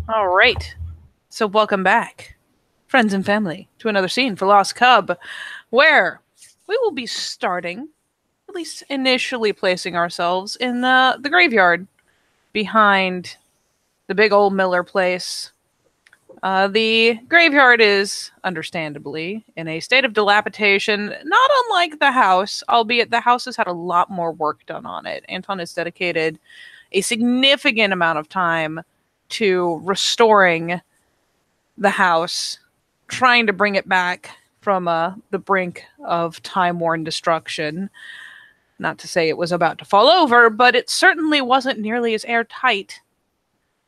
All right. So welcome back, friends and family, to another scene for Lost Cub, where we will be starting, at least initially placing ourselves in the graveyard behind the big old Miller place. The graveyard is, understandably, in a state of dilapidation, not unlike the house, albeit the house has had a lot more work done on it. Anton has dedicated a significant amount of time to restoring the house, trying to bring it back from the brink of time-worn destruction. Not to say it was about to fall over, but it certainly wasn't nearly as airtight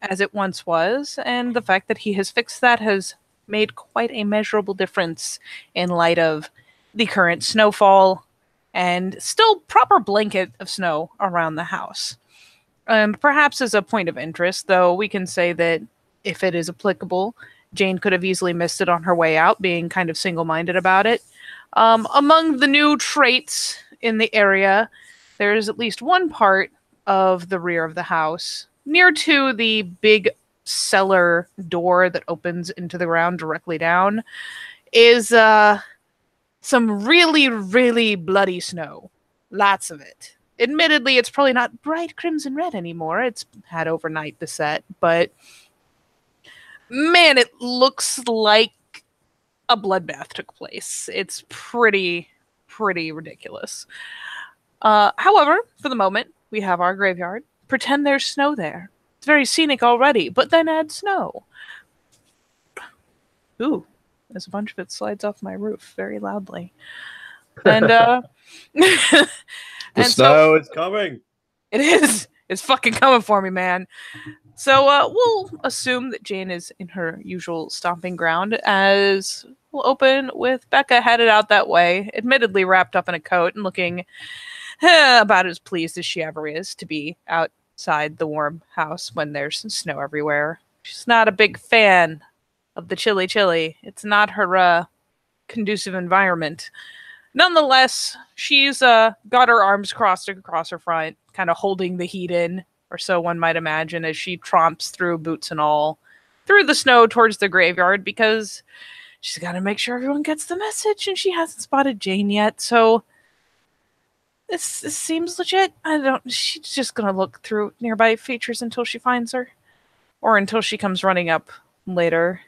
as it once was, and the fact that he has fixed that has made quite a measurable difference in light of the current snowfall and still proper blanket of snow around the house. Perhaps as a point of interest, though, we can say that if it is applicable, Jane could have easily missed it on her way out, being kind of single minded about it. Among the new traits in the area, there is at least one part of the rear of the house, near to the big cellar door that opens into the ground directly down, is some really, really bloody snow. Lots of it. Admittedly, it's probably not bright crimson red anymore. It's had overnight to set, but man, it looks like a bloodbath took place. It's pretty ridiculous. However, for the moment, we have our graveyard. Pretend there's snow there. It's very scenic already, but then add snow. Ooh, as a bunch of it slides off my roof very loudly. And The and so snow is coming. it is. It's fucking coming for me, man. So we'll assume that Jane is in her usual stomping ground, as we'll open with Becca headed out that way, admittedly wrapped up in a coat and looking about as pleased as she ever is to be outside the warm house when there's snow everywhere. She's not a big fan of the chilly. It's not her conducive environment. Nonetheless, she's got her arms crossed across her front, kind of holding the heat in, or so one might imagine, as she tromps through, boots and all, through the snow towards the graveyard, because she's got to make sure everyone gets the message, and she hasn't spotted Jane yet. So this seems legit. I don't. She's just gonna look through nearby features until she finds her, or until she comes running up later.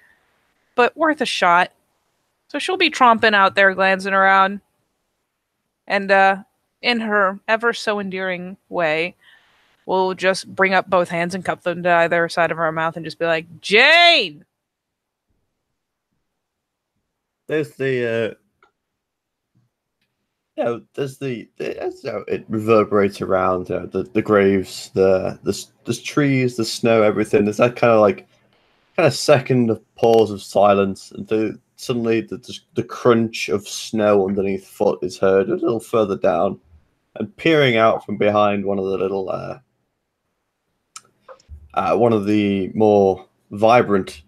But worth a shot. So she'll be tromping out there, glancing around, and in her ever so endearing way, we'll just bring up both hands and cup them to either side of her mouth and just be like, Jane! There's the it reverberates around the graves, the trees, the snow, everything. There's that kind of second of pause of silence until suddenly the crunch of snow underneath foot is heard a little further down, and peering out from behind one of the little one of the more vibrant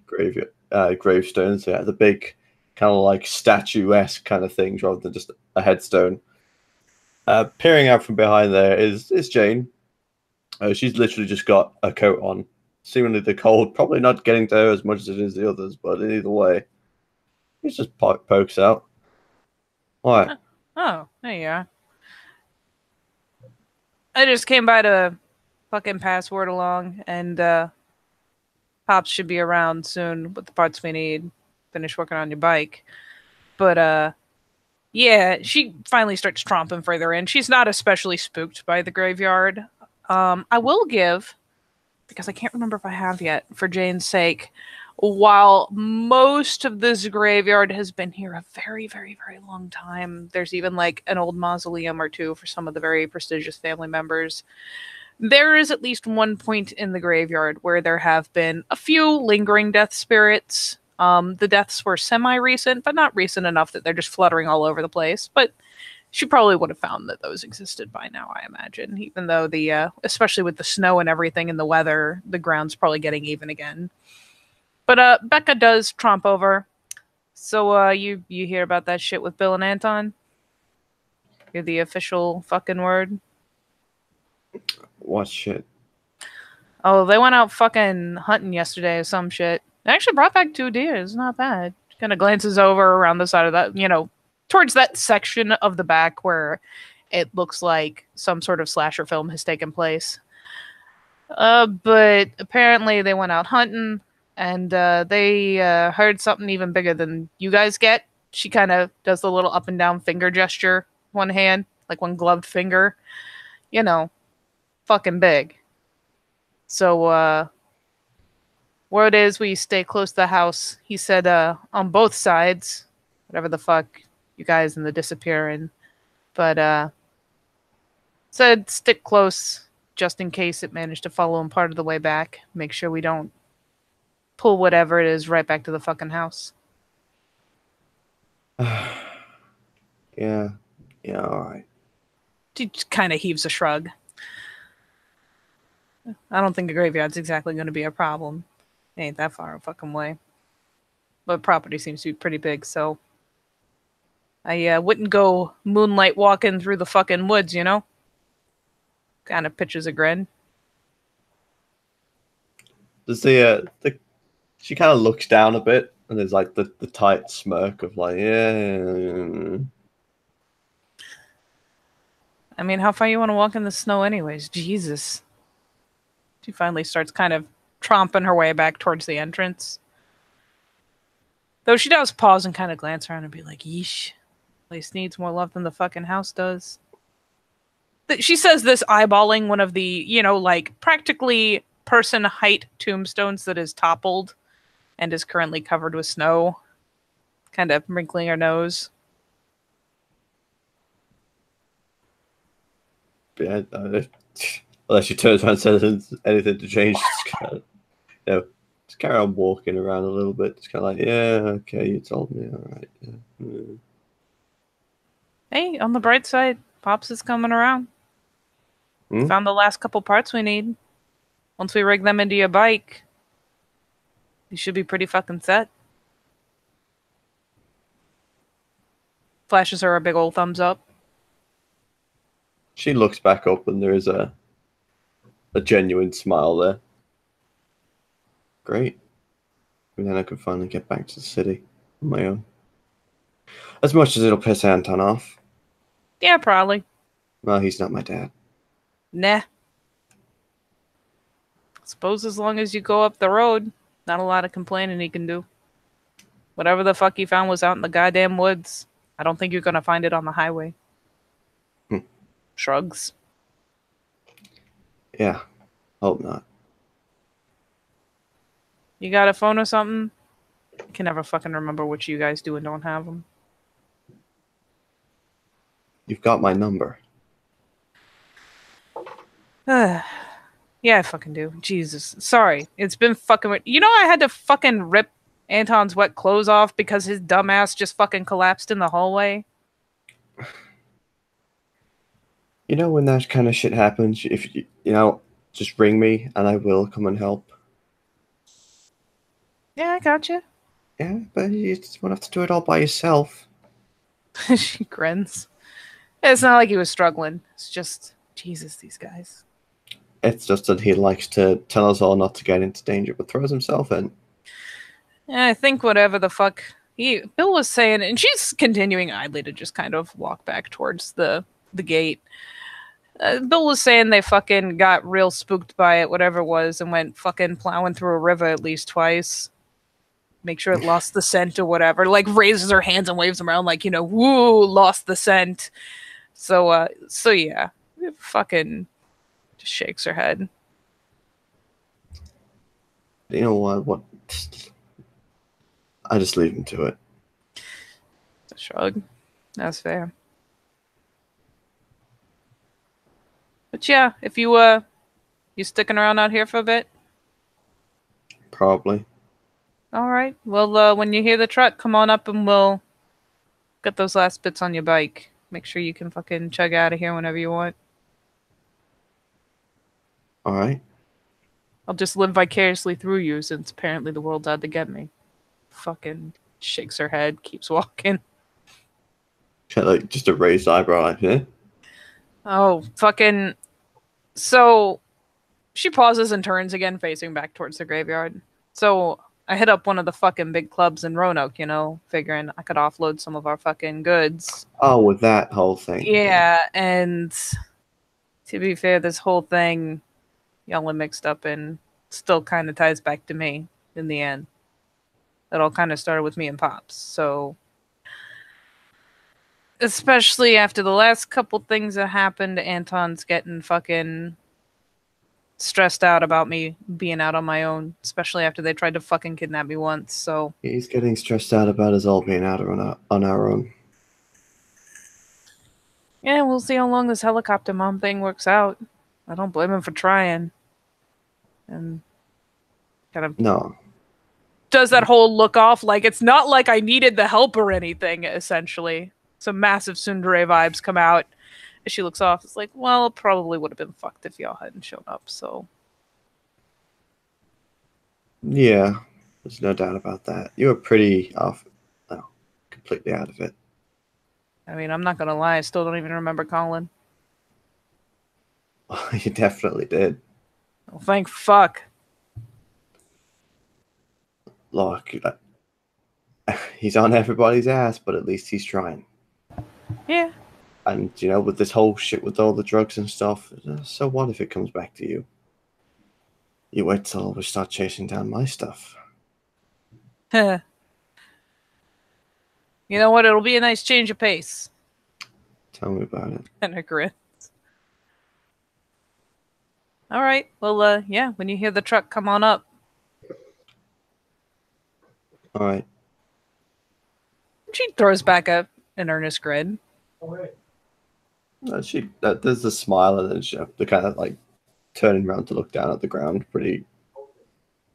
gravestones. Yeah, the big kind of like statuesque kind of things rather than just a headstone. Peering out from behind there is Jane. She's literally just got a coat on. Seemingly the cold probably not getting to her as much as it is the others, but in either way, he just pokes out. Why? Oh, there you are. I just came by to fucking password along, and Pops should be around soon with the parts we need. Finish working on your bike. But yeah, she finally starts tromping further in. She's not especially spooked by the graveyard. I will give, because I can't remember if I have yet, for Jane's sake, while most of this graveyard has been here a very long time, there's even like an old mausoleum or two for some of the very prestigious family members. There is at least one point in the graveyard where there have been a few lingering death spirits. The deaths were semi recent, but not recent enough that they're just fluttering all over the place. But she probably would have found that those existed by now, I imagine. Even though especially with the snow and everything and the weather, the ground's probably getting even again. But Becca does tromp over. So you hear about that shit with Bill and Anton? You're the official fucking word. What shit? Oh, they went out fucking hunting yesterday or some shit. They actually brought back 2 deer. It's not bad. Kind of glances over around the side of that, towards that section of the back where it looks like some sort of slasher film has taken place. But apparently they went out hunting and they heard something even bigger than you guys get. She kind of does the little up and down finger gesture, one hand, like one gloved finger. Fucking big. So, word is we stay close to the house. He said on both sides, whatever the fuck you guys in the disappearing. But said stick close just in case it managed to follow him part of the way back. Make sure we don't pull whatever it is right back to the fucking house. Yeah, all right. He just kind of heaves a shrug. I don't think a graveyard's exactly going to be a problem. It ain't that far a fucking way. But property seems to be pretty big, so I wouldn't go moonlight walking through the fucking woods, Kind of pitches a grin. Does she kind of looks down a bit, and there's like the tight smirk of like, yeah. I mean, how far you want to walk in the snow anyways? Jesus. She finally starts kind of tromping her way back towards the entrance. Though she does pause and kind of glance around and be like, yeesh. Place needs more love than the fucking house does. She says this eyeballing one of the, practically person height tombstones that is toppled and is currently covered with snow. Kind of wrinkling her nose. Yeah, unless she turns around and says anything to change, just carry on walking around a little bit. It's kind of like, yeah, okay, you told me, all right. Yeah. Hey, on the bright side, Pops is coming around. Found the last couple parts we need. Once we rig them into your bike, you should be pretty fucking set. Flashes her a big old thumbs up. She looks back up and there is a genuine smile there. Great. And then I can finally get back to the city on my own. As much as it'll piss Anton off. Yeah, probably. Well, he's not my dad. Nah. Suppose as long as you go up the road, not a lot of complaining he can do. Whatever the fuck he found was out in the goddamn woods. I don't think you're gonna find it on the highway. Shrugs. Yeah, hope not. You got a phone or something? I can never fucking remember what you guys do and don't have them. You've got my number. Yeah, I fucking do. Jesus. Sorry. It's been fucking... I had to fucking rip Anton's wet clothes off because his dumbass just fucking collapsed in the hallway? When that kind of shit happens, if just ring me and I will come and help. Yeah, I gotcha. Yeah, but you just won't have to do it all by yourself. She grins. It's not like he was struggling. It's just, Jesus, these guys. It's just that he likes to tell us all not to get into danger, but throws himself in. Yeah, I think whatever the fuck Bill was saying, and she's continuing idly to just kind of walk back towards the gate. Bill was saying they fucking got real spooked by it, whatever it was, and went fucking plowing through a river at least twice. Make sure it lost the scent or whatever. Like, raises her hands and waves them around like, woo, lost the scent. So yeah. Fucking just shakes her head. You know what? I just leave him to it. A shrug. That's fair. But yeah, if you sticking around out here for a bit? Probably. All right. Well, when you hear the truck, come on up and we'll get those last bits on your bike. Make sure you can fucking chug out of here whenever you want. All right. I'll just live vicariously through you since apparently the world's out to get me. Fucking shakes her head, keeps walking. Like just a raised eyebrow, yeah? Oh, fucking... So, She pauses and turns again, facing back towards the graveyard. So I hit up one of the fucking big clubs in Roanoke, figuring I could offload some of our fucking goods. Oh, with that whole thing. Yeah, and to be fair, this whole thing y'all are mixed up in still kind of ties back to me in the end. It all kind of started with me and Pops, so especially after the last couple things that happened, Anton's getting fucking stressed out about me being out on my own, especially after they tried to fucking kidnap me once, so He's getting stressed out about us all being out on our own. yeah, we'll see how long this helicopter mom thing works out. I don't blame him for trying. And kind of No. does that whole look off like it's not like I needed the help or anything, essentially. Some massive tsundere vibes come out as she looks off. It's like, well, it probably would have been fucked if y'all hadn't shown up, so. Yeah, there's no doubt about that. You were pretty completely out of it. I mean, I'm not gonna lie, I still don't even remember Colin. You definitely did. Well, thank fuck. Look, he's on everybody's ass, but at least he's trying. Yeah. And, with this whole shit with all the drugs and stuff, so what if it comes back to you? You wait till we start chasing down my stuff. You know what? It'll be a nice change of pace. Tell me about it. And a grin. All right. Well, yeah, when you hear the truck, come on up. All right. She throws back an earnest grin. There's a smile, and then the kind of like turning around to look down at the ground, pretty,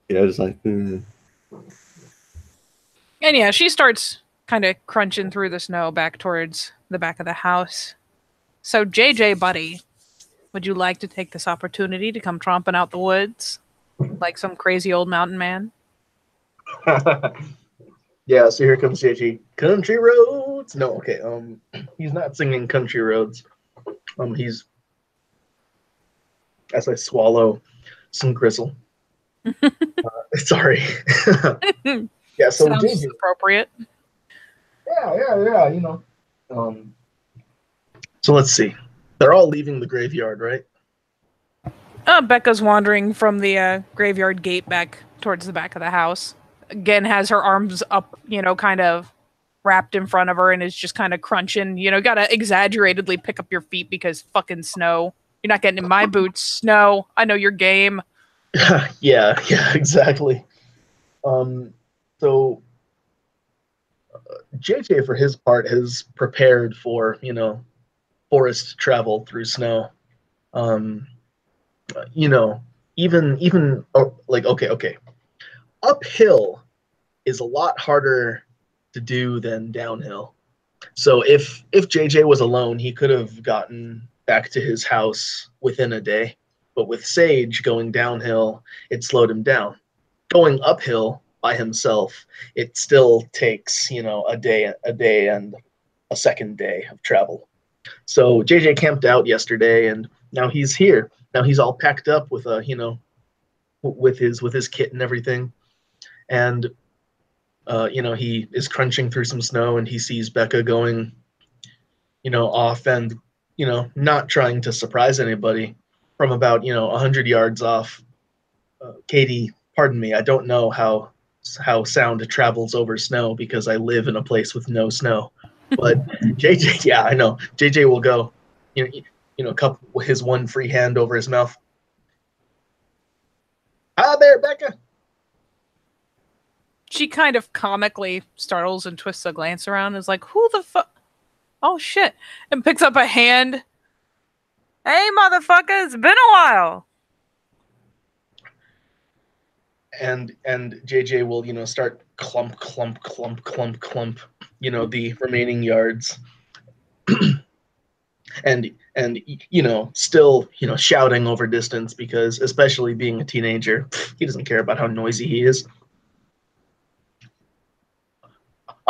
just like. And yeah, she starts kind of crunching through the snow back towards the back of the house. So, JJ, buddy, would you like to take this opportunity to come tromping out the woods like some crazy old mountain man? Yeah, so here comes JJ. Country roads. No, okay. He's not singing country roads. He's as I swallow some gristle. Sorry. Yeah, so sounds JJ, appropriate. Yeah. So let's see. They're all leaving the graveyard, right? Becca's wandering from the graveyard gate back towards the back of the house. Again, has her arms up, kind of wrapped in front of her and is just kind of crunching. Gotta exaggeratedly pick up your feet because fucking snow. You're not getting in my boots, snow. I know your game. Yeah, exactly. So JJ, for his part, has prepared for, forest travel through snow. Even like, okay. Uphill is a lot harder to do than downhill. So if JJ was alone, he could have gotten back to his house within a day. But with Sage going downhill, it slowed him down. Going uphill by himself, it still takes, a day and a second day of travel. So JJ camped out yesterday, and now he's here. Now he's all packed up with with his kit and everything, and he is crunching through some snow, and he sees Becca going, off, and not trying to surprise anybody from about 100 yards off. Katie, pardon me, I don't know how sound travels over snow because I live in a place with no snow. But JJ, yeah, I know. JJ will go, cup his one free hand over his mouth. Hi there, Becca. She kind of comically startles and twists a glance around and is like, who the fuck? Oh, shit. And picks up a hand. Hey, motherfucker, it's been a while. And JJ will, start clump, the remaining yards. and still, shouting over distance because, especially being a teenager, he doesn't care about how noisy he is.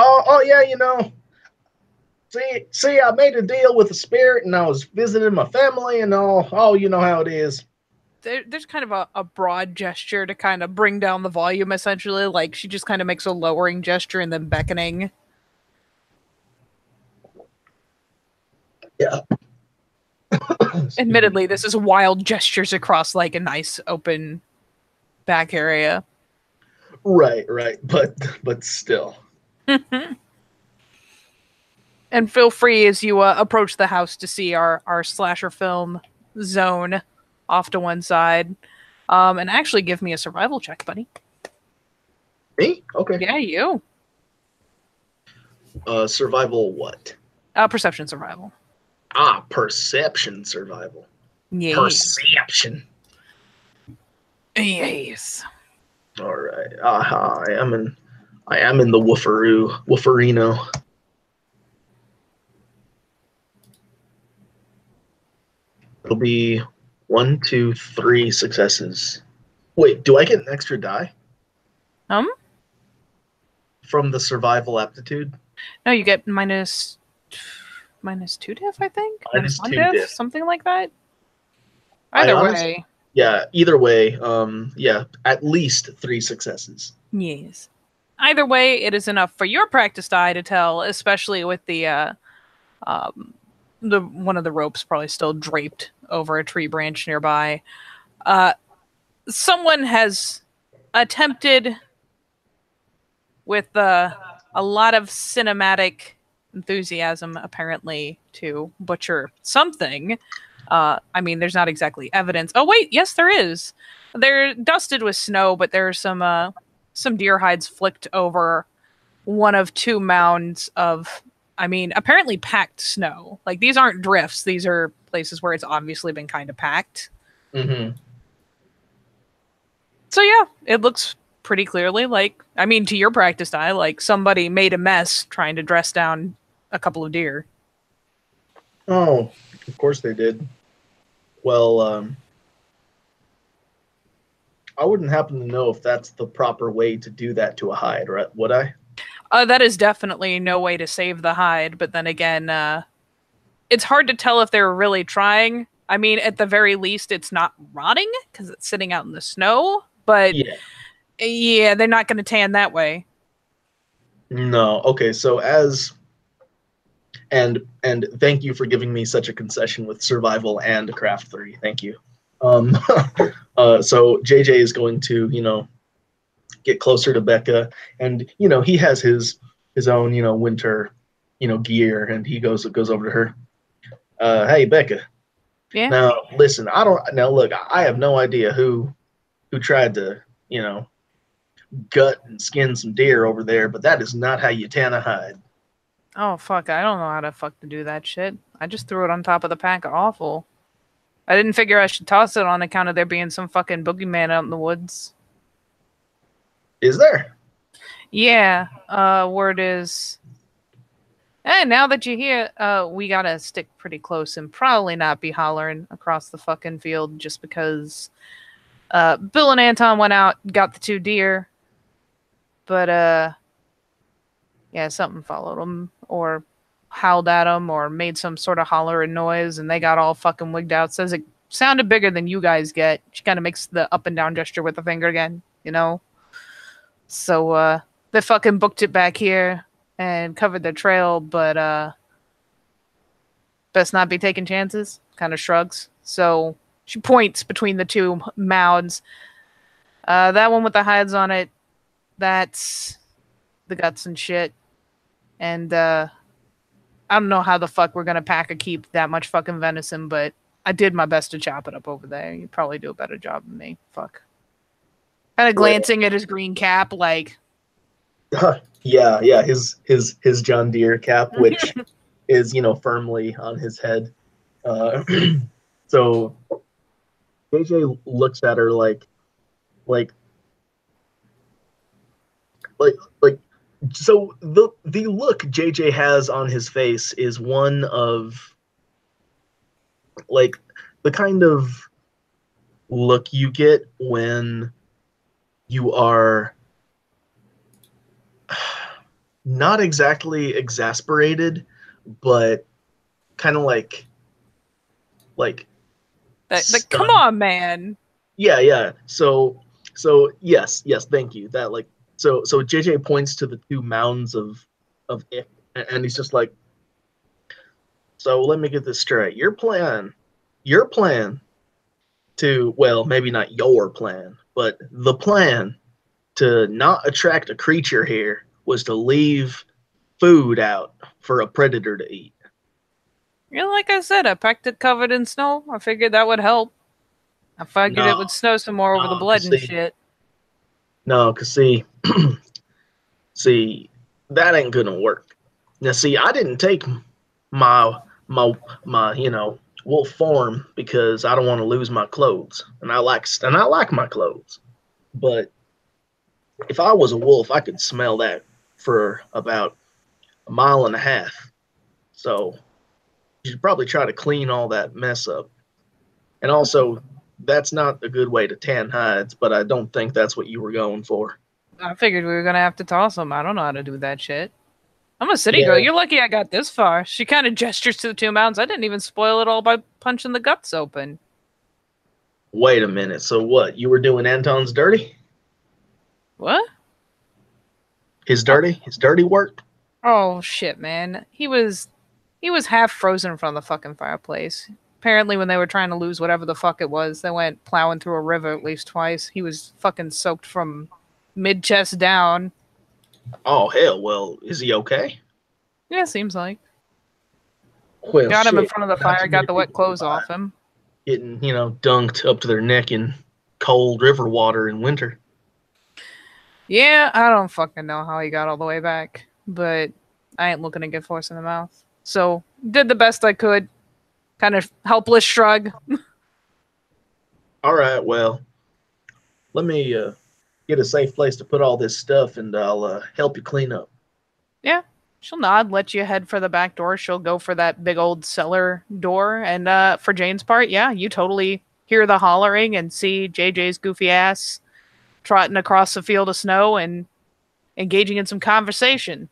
Oh yeah, See, I made a deal with the spirit, and I was visiting my family, and all. Oh, you know how it is. there's kind of a broad gesture to kind of bring down the volume, essentially. Like, she just kind of makes a lowering gesture and then beckoning. Yeah. Admittedly, this is wild gestures across, like, a nice open back area. Right, but still. And feel free as you approach the house to see our slasher film zone off to one side. And actually give me a survival check, buddy. Me? Okay. Yeah, you. Survival what? Perception survival. Perception survival. Yes. Perception. Yes. All right. I am in the wooferino. It'll be 1, 2, 3 successes. Wait, do I get an extra die from the survival aptitude? No, you get minus 2 diff, I think. Minus 1 2 diff, diff. something like that. Either way. Yeah, either way, yeah, at least 3 successes. Yes. Either way, it is enough for your practice die to tell, especially with the one of the ropes probably still draped over a tree branch nearby. Someone has attempted with a lot of cinematic enthusiasm, apparently, to butcher something. I mean, there's not exactly evidence. Oh, wait, yes, there is. They're dusted with snow, but there's some deer hides flicked over one of 2 mounds of, I mean, apparently packed snow. Like, these aren't drifts. These are places where it's obviously been kind of packed. Mm-hmm. So, yeah, it looks pretty clearly like, I mean, to your practiced eye, like somebody made a mess trying to dress down a couple of deer. Oh, of course they did. Well, I wouldn't happen to know if that's the proper way to do that to a hide, right? Would I? That is definitely no way to save the hide, but then again, it's hard to tell if they're really trying. I mean, at the very least, it's not rotting because it's sitting out in the snow, but yeah, they're not going to tan that way. No. Okay, so and thank you for giving me such a concession with survival and craft 3. Thank you. So JJ is going to, get closer to Becca, and he has his own winter gear, and he goes over to her. Hey Becca. Yeah. Now listen, look, I have no idea who tried to gut and skin some deer over there, but that is not how you tan a hide. Oh fuck, I don't know how to fuck to do that shit. I just threw it on top of the pack of awful. I didn't figure I should toss it on account of there being some fucking boogeyman out in the woods. Is there? Yeah, word is... Hey, now that you're here, we gotta stick pretty close and probably not be hollering across the fucking field just because Bill and Anton went out, got the 2 deer, but yeah, something followed them or howled at them or made some sort of hollering noise, and they got all fucking wigged out. Says it sounded bigger than you guys get. She kind of makes the up and down gesture with the finger again, So they fucking booked it back here and covered the trail, but best not be taking chances. Kind of shrugs. So she points between the 2 mounds. That one with the hides on it, that's the guts and shit. And I don't know how the fuck we're gonna pack or keep that much fucking venison, but I did my best to chop it up over there. You'd probably do a better job than me. Fuck. Kind of glancing at his green cap, like... Yeah, his John Deere cap, which is, firmly on his head. So JJ looks at her like, so the look JJ has on his face is one of, like, the kind of look you get when you are not exactly exasperated, but kind of like come on, man. Yeah. So yes, thank you. That like so JJ points to the two mounds of ick, and he's just like, so let me get this straight. Your plan to, well, maybe not your plan, but the plan to not attract a creature here was to leave food out for a predator to eat. Yeah, like I said, I packed it covered in snow. I figured that would help. I figured No, it would snow some more over the blood and shit. No, cause see, see, that ain't gonna work. Now, see, I didn't take my my wolf form because I don't want to lose my clothes, and I like my clothes. But if I was a wolf, I could smell that for about a mile and a half. So you should probably try to clean all that mess up. And also, that's not a good way to tan hides, but I don't think that's what you were going for. I figured we were gonna have to toss them. I don't know how to do that shit. I'm a city girl. Yeah. You're lucky I got this far. She kind of gestures to the two mountains. I didn't even spoil it all by punching the guts open. Wait a minute. So what? You were doing Anton's dirty? What? His dirty work? Oh shit, man. He was half frozen in front of the fucking fireplace. Apparently, when they were trying to lose whatever the fuck it was, they went plowing through a river at least twice. He was fucking soaked from mid chest down. Oh hell, well, is he okay? Yeah, seems like. Well, Got him in shit. front of the Not fire, too got many the wet people clothes off him. Getting, dunked up to their neck in cold river water in winter. Yeah, I don't fucking know how he got all the way back, but I ain't looking to get force in the mouth. So, did the best I could. Kind of helpless shrug. All right, well, let me get a safe place to put all this stuff, and I'll help you clean up. Yeah, she'll nod, let you head for the back door. She'll go for that big old cellar door. And for Jane's part, yeah, you totally hear the hollering and see JJ's goofy ass trotting across the field of snow and engaging in some conversation.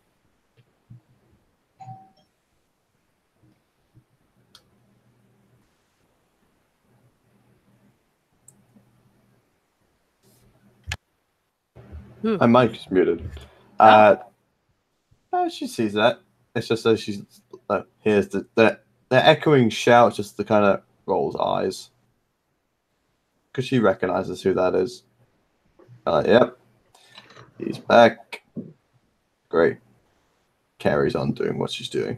My mic is muted. She sees that. It's just that she hears the echoing shout, just the kind of rolls eyes. Because she recognizes who that is. Yep. He's back. Great. Carries on doing what she's doing.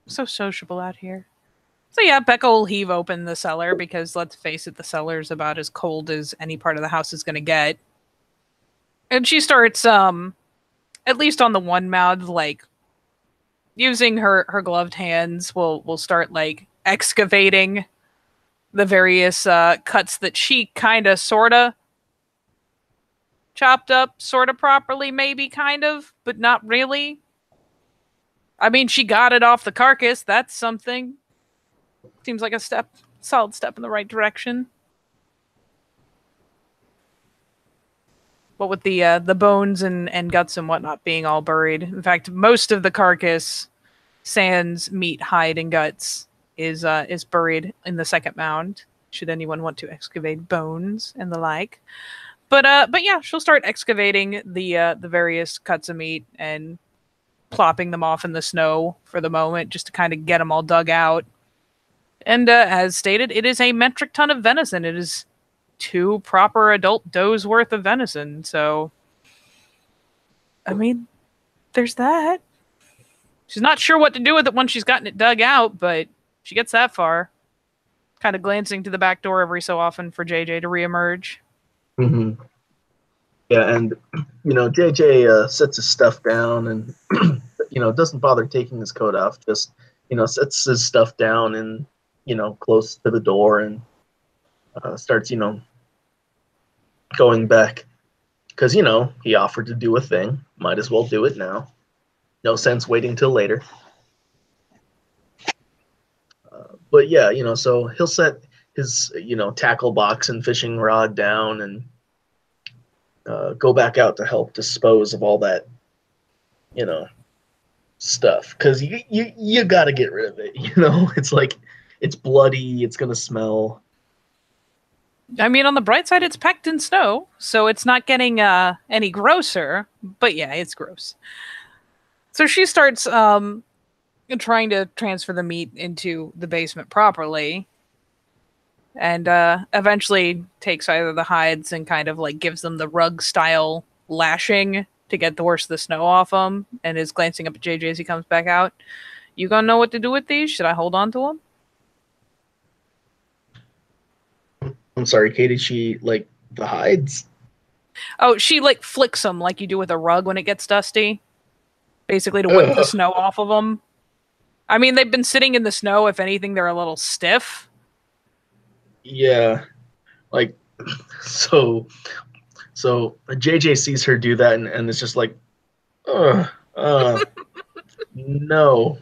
So sociable out here. So yeah, Becca will heave open the cellar because let's face it, the cellar's about as cold as any part of the house is going to get. And she starts, at least on the one mouth, like using her gloved hands, will start like excavating the various cuts that she kind of sorta chopped up, sorta properly, maybe kind of, but not really. I mean, she got it off the carcass. That's something. Seems like a solid step in the right direction. But with the bones and guts and whatnot being all buried. In fact, most of the carcass, sans meat, hide, and guts, is buried in the second mound. Should anyone want to excavate bones and the like. But yeah, she'll start excavating the various cuts of meat and plopping them off in the snow for the moment, just to kind of get them all dug out. And as stated, it is a metric ton of venison. It is 2 proper adult does worth of venison. So, I mean, there's that. She's not sure what to do with it once she's gotten it dug out, but she gets that far. Kind of glancing to the back door every so often for JJ to reemerge. Mm-hmm. Yeah, and JJ sets his stuff down and doesn't bother taking his coat off. Just sets his stuff down and close to the door and starts going back because he offered to do a thing. Might as well do it now. No sense waiting till later. But yeah, so he'll set his tackle box and fishing rod down and go back out to help dispose of all that stuff, because you got to get rid of it. It's like, it's bloody, it's gonna smell. I mean, on the bright side, it's packed in snow, so it's not getting any grosser. But yeah, it's gross. So she starts trying to transfer the meat into the basement properly, and eventually takes either the hides and kind of like gives them the rug style lashing to get the worst of the snow off them, and is glancing up at JJ as he comes back out. You gonna know what to do with these? Should I hold on to them? I'm sorry, Katie. She like the hides. Oh, she like flicks them like you do with a rug when it gets dusty, basically to whip the Ugh. snow off of them. I mean, they've been sitting in the snow. If anything, they're a little stiff. Yeah, like so. So JJ sees her do that, and it's just like, uh, uh, no,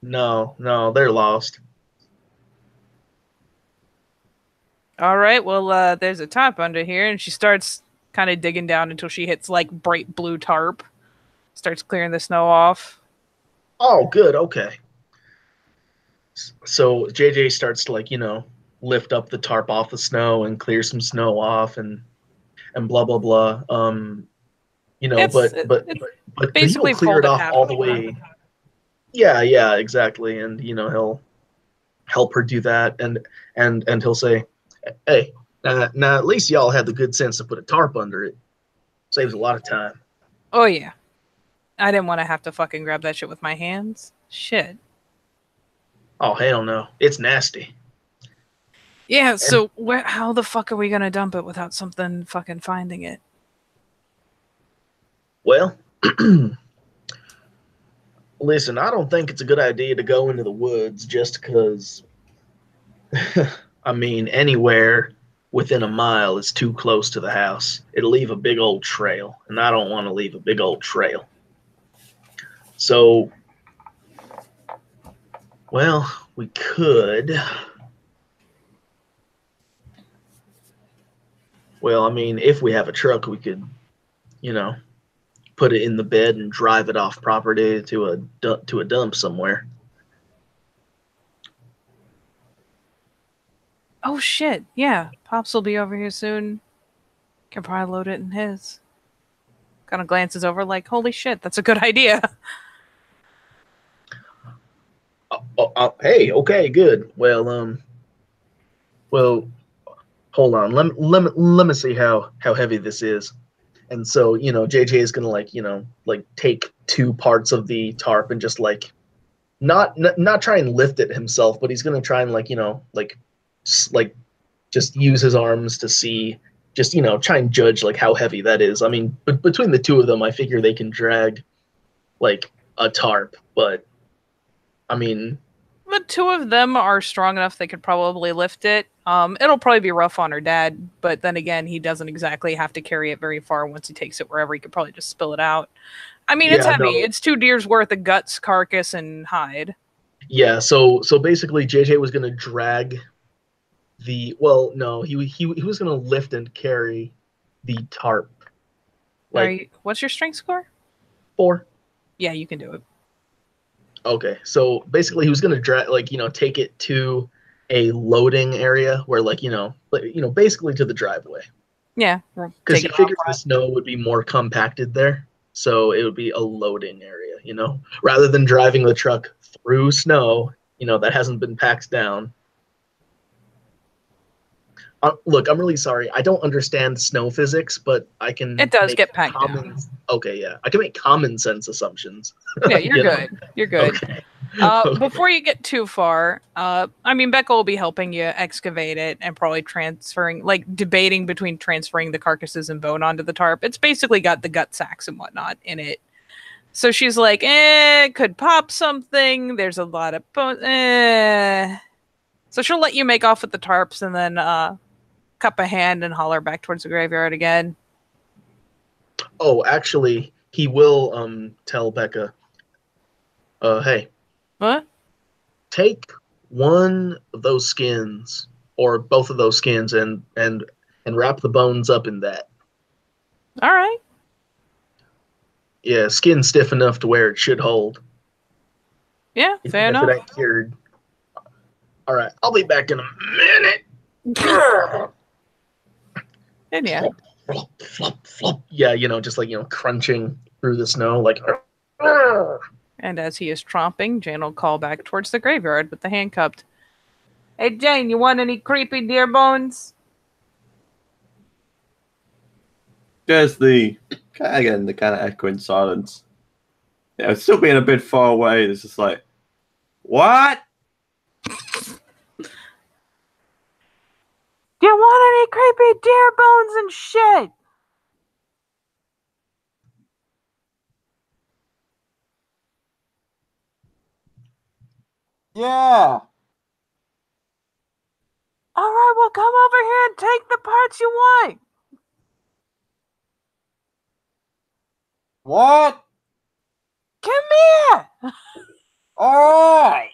no, they're lost. All right, well, there's a tarp under here, and she starts kind of digging down until she hits like bright blue tarp. Starts clearing the snow off. Oh, good, okay. So JJ starts to like lift up the tarp off the snow and clear some snow off and blah blah blah. It's, But he basically won't clear it folded off half all of the the way. Yeah, exactly. And he'll help her do that, and he'll say, "Hey, now at least y'all had the good sense to put a tarp under it. Saves a lot of time." Oh yeah, I didn't want to have to fucking grab that shit with my hands. Shit. Oh hell no, it's nasty. Yeah. And So how the fuck are we gonna dump it without something fucking finding it? well, listen, I don't think it's a good idea to go into the woods just because. I mean, anywhere within a mile is too close to the house. It'll leave a big old trail, and I don't want to leave a big old trail. So, well, we could. Well, I mean, if we have a truck, we could, you know, put it in the bed and drive it off property to a dump somewhere. Oh shit. Yeah. Pops will be over here soon. Can probably load it in his. Kind of glances over like, holy shit, that's a good idea. Hey, okay, good. Well, hold on. Let me see how heavy this is. And so, JJ is gonna like take two parts of the tarp and just like not try and lift it himself, but he's gonna try and like just use his arms to see, just try and judge like how heavy that is. I mean, between the two of them, I figure they can drag like a tarp, but I mean, The two of them are strong enough they could probably lift it. It'll probably be rough on her dad, but then again, he doesn't exactly have to carry it very far once he takes it wherever. He could probably just spill it out. I mean, it's yeah, heavy. no, It's 2 deers worth of guts, carcass, and hide. yeah. So basically, JJ was gonna drag well, no, he was gonna lift and carry the tarp like What's your strength score? 4. Yeah, you can do it. Okay, so basically he was gonna take it to a loading area where basically to the driveway, Yeah, because take he it off figured the front. snow would be more compacted there, so it would be a loading area, rather than driving the truck through snow, that hasn't been packed down. Look, I'm really sorry. I don't understand snow physics, but I can It does make get packed common. down. Okay, yeah, I can make common sense assumptions. Yeah, you're you know? good. You're good. Okay. Okay. Before you get too far, I mean, Becca will be helping you excavate it and probably transferring, like, debating between transferring the carcasses and bone onto the tarp. It's basically got the gut sacks and whatnot in it. So she's like, could pop something. There's a lot of bone. So she'll let you make off with the tarps and then cup a hand and holler back towards the graveyard again. Oh, actually, he will tell Becca, hey, What? take one of those skins or both of those skins and wrap the bones up in that. All right. Yeah, skin stiff enough to where it should hold. Yeah, Even fair if enough. it ain't cured. All right, I'll be back in a minute. And yeah. Flop, flop, flop, flop. Yeah, just like, crunching through the snow, like. "Arr!" And as he is tromping, Jane will call back towards the graveyard with the handcuffed. Hey, Jane, you want any creepy deer bones? There's the again the kind of echoing silence. Yeah, it's still being a bit far away. It's just like, what? Do you want any creepy deer bones and shit? Yeah. All right, well, come over here and take the parts you want. What? Come here. All right.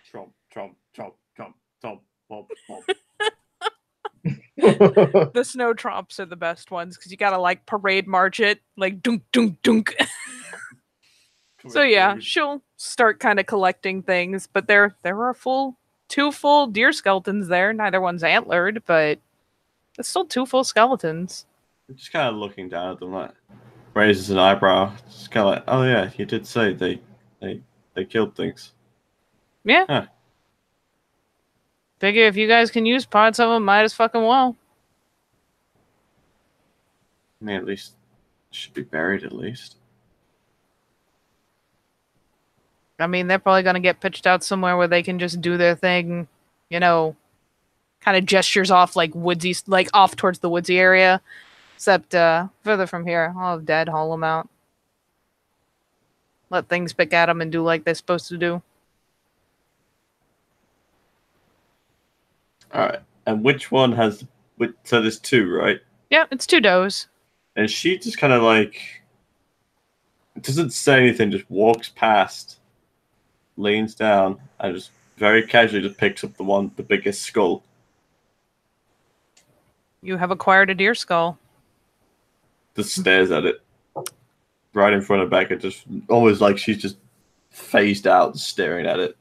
Trump, Trump, Trump, Trump, Trump, Trump, Trump. The snow tromps are the best ones because you gotta like parade march it, like dunk, dunk, dunk. So yeah, she'll start kind of collecting things, but there are two full deer skeletons there. Neither one's antlered, but it's still two full skeletons. I'm just kind of looking down at them, like raises an eyebrow. Just kind of like, oh yeah, you did say they killed things. Yeah. Huh. Figure if you guys can use parts of them, might as fucking well. I mean, at least it should be buried at least. I mean, they're probably gonna get pitched out somewhere where they can just do their thing, kind of gestures off like woodsy, like off towards the woodsy area. Except further from here, I'll have Dad haul them out. Let things pick at them and do like they're supposed to do. All right, and which one has? So there's two, right? Yeah, it's two does. And she just kind of like doesn't say anything, just walks past, leans down, and just very casually just picks up the biggest skull. You have acquired a deer skull. Just stares at it right in front of Becca, just almost like she's just phased out, staring at it.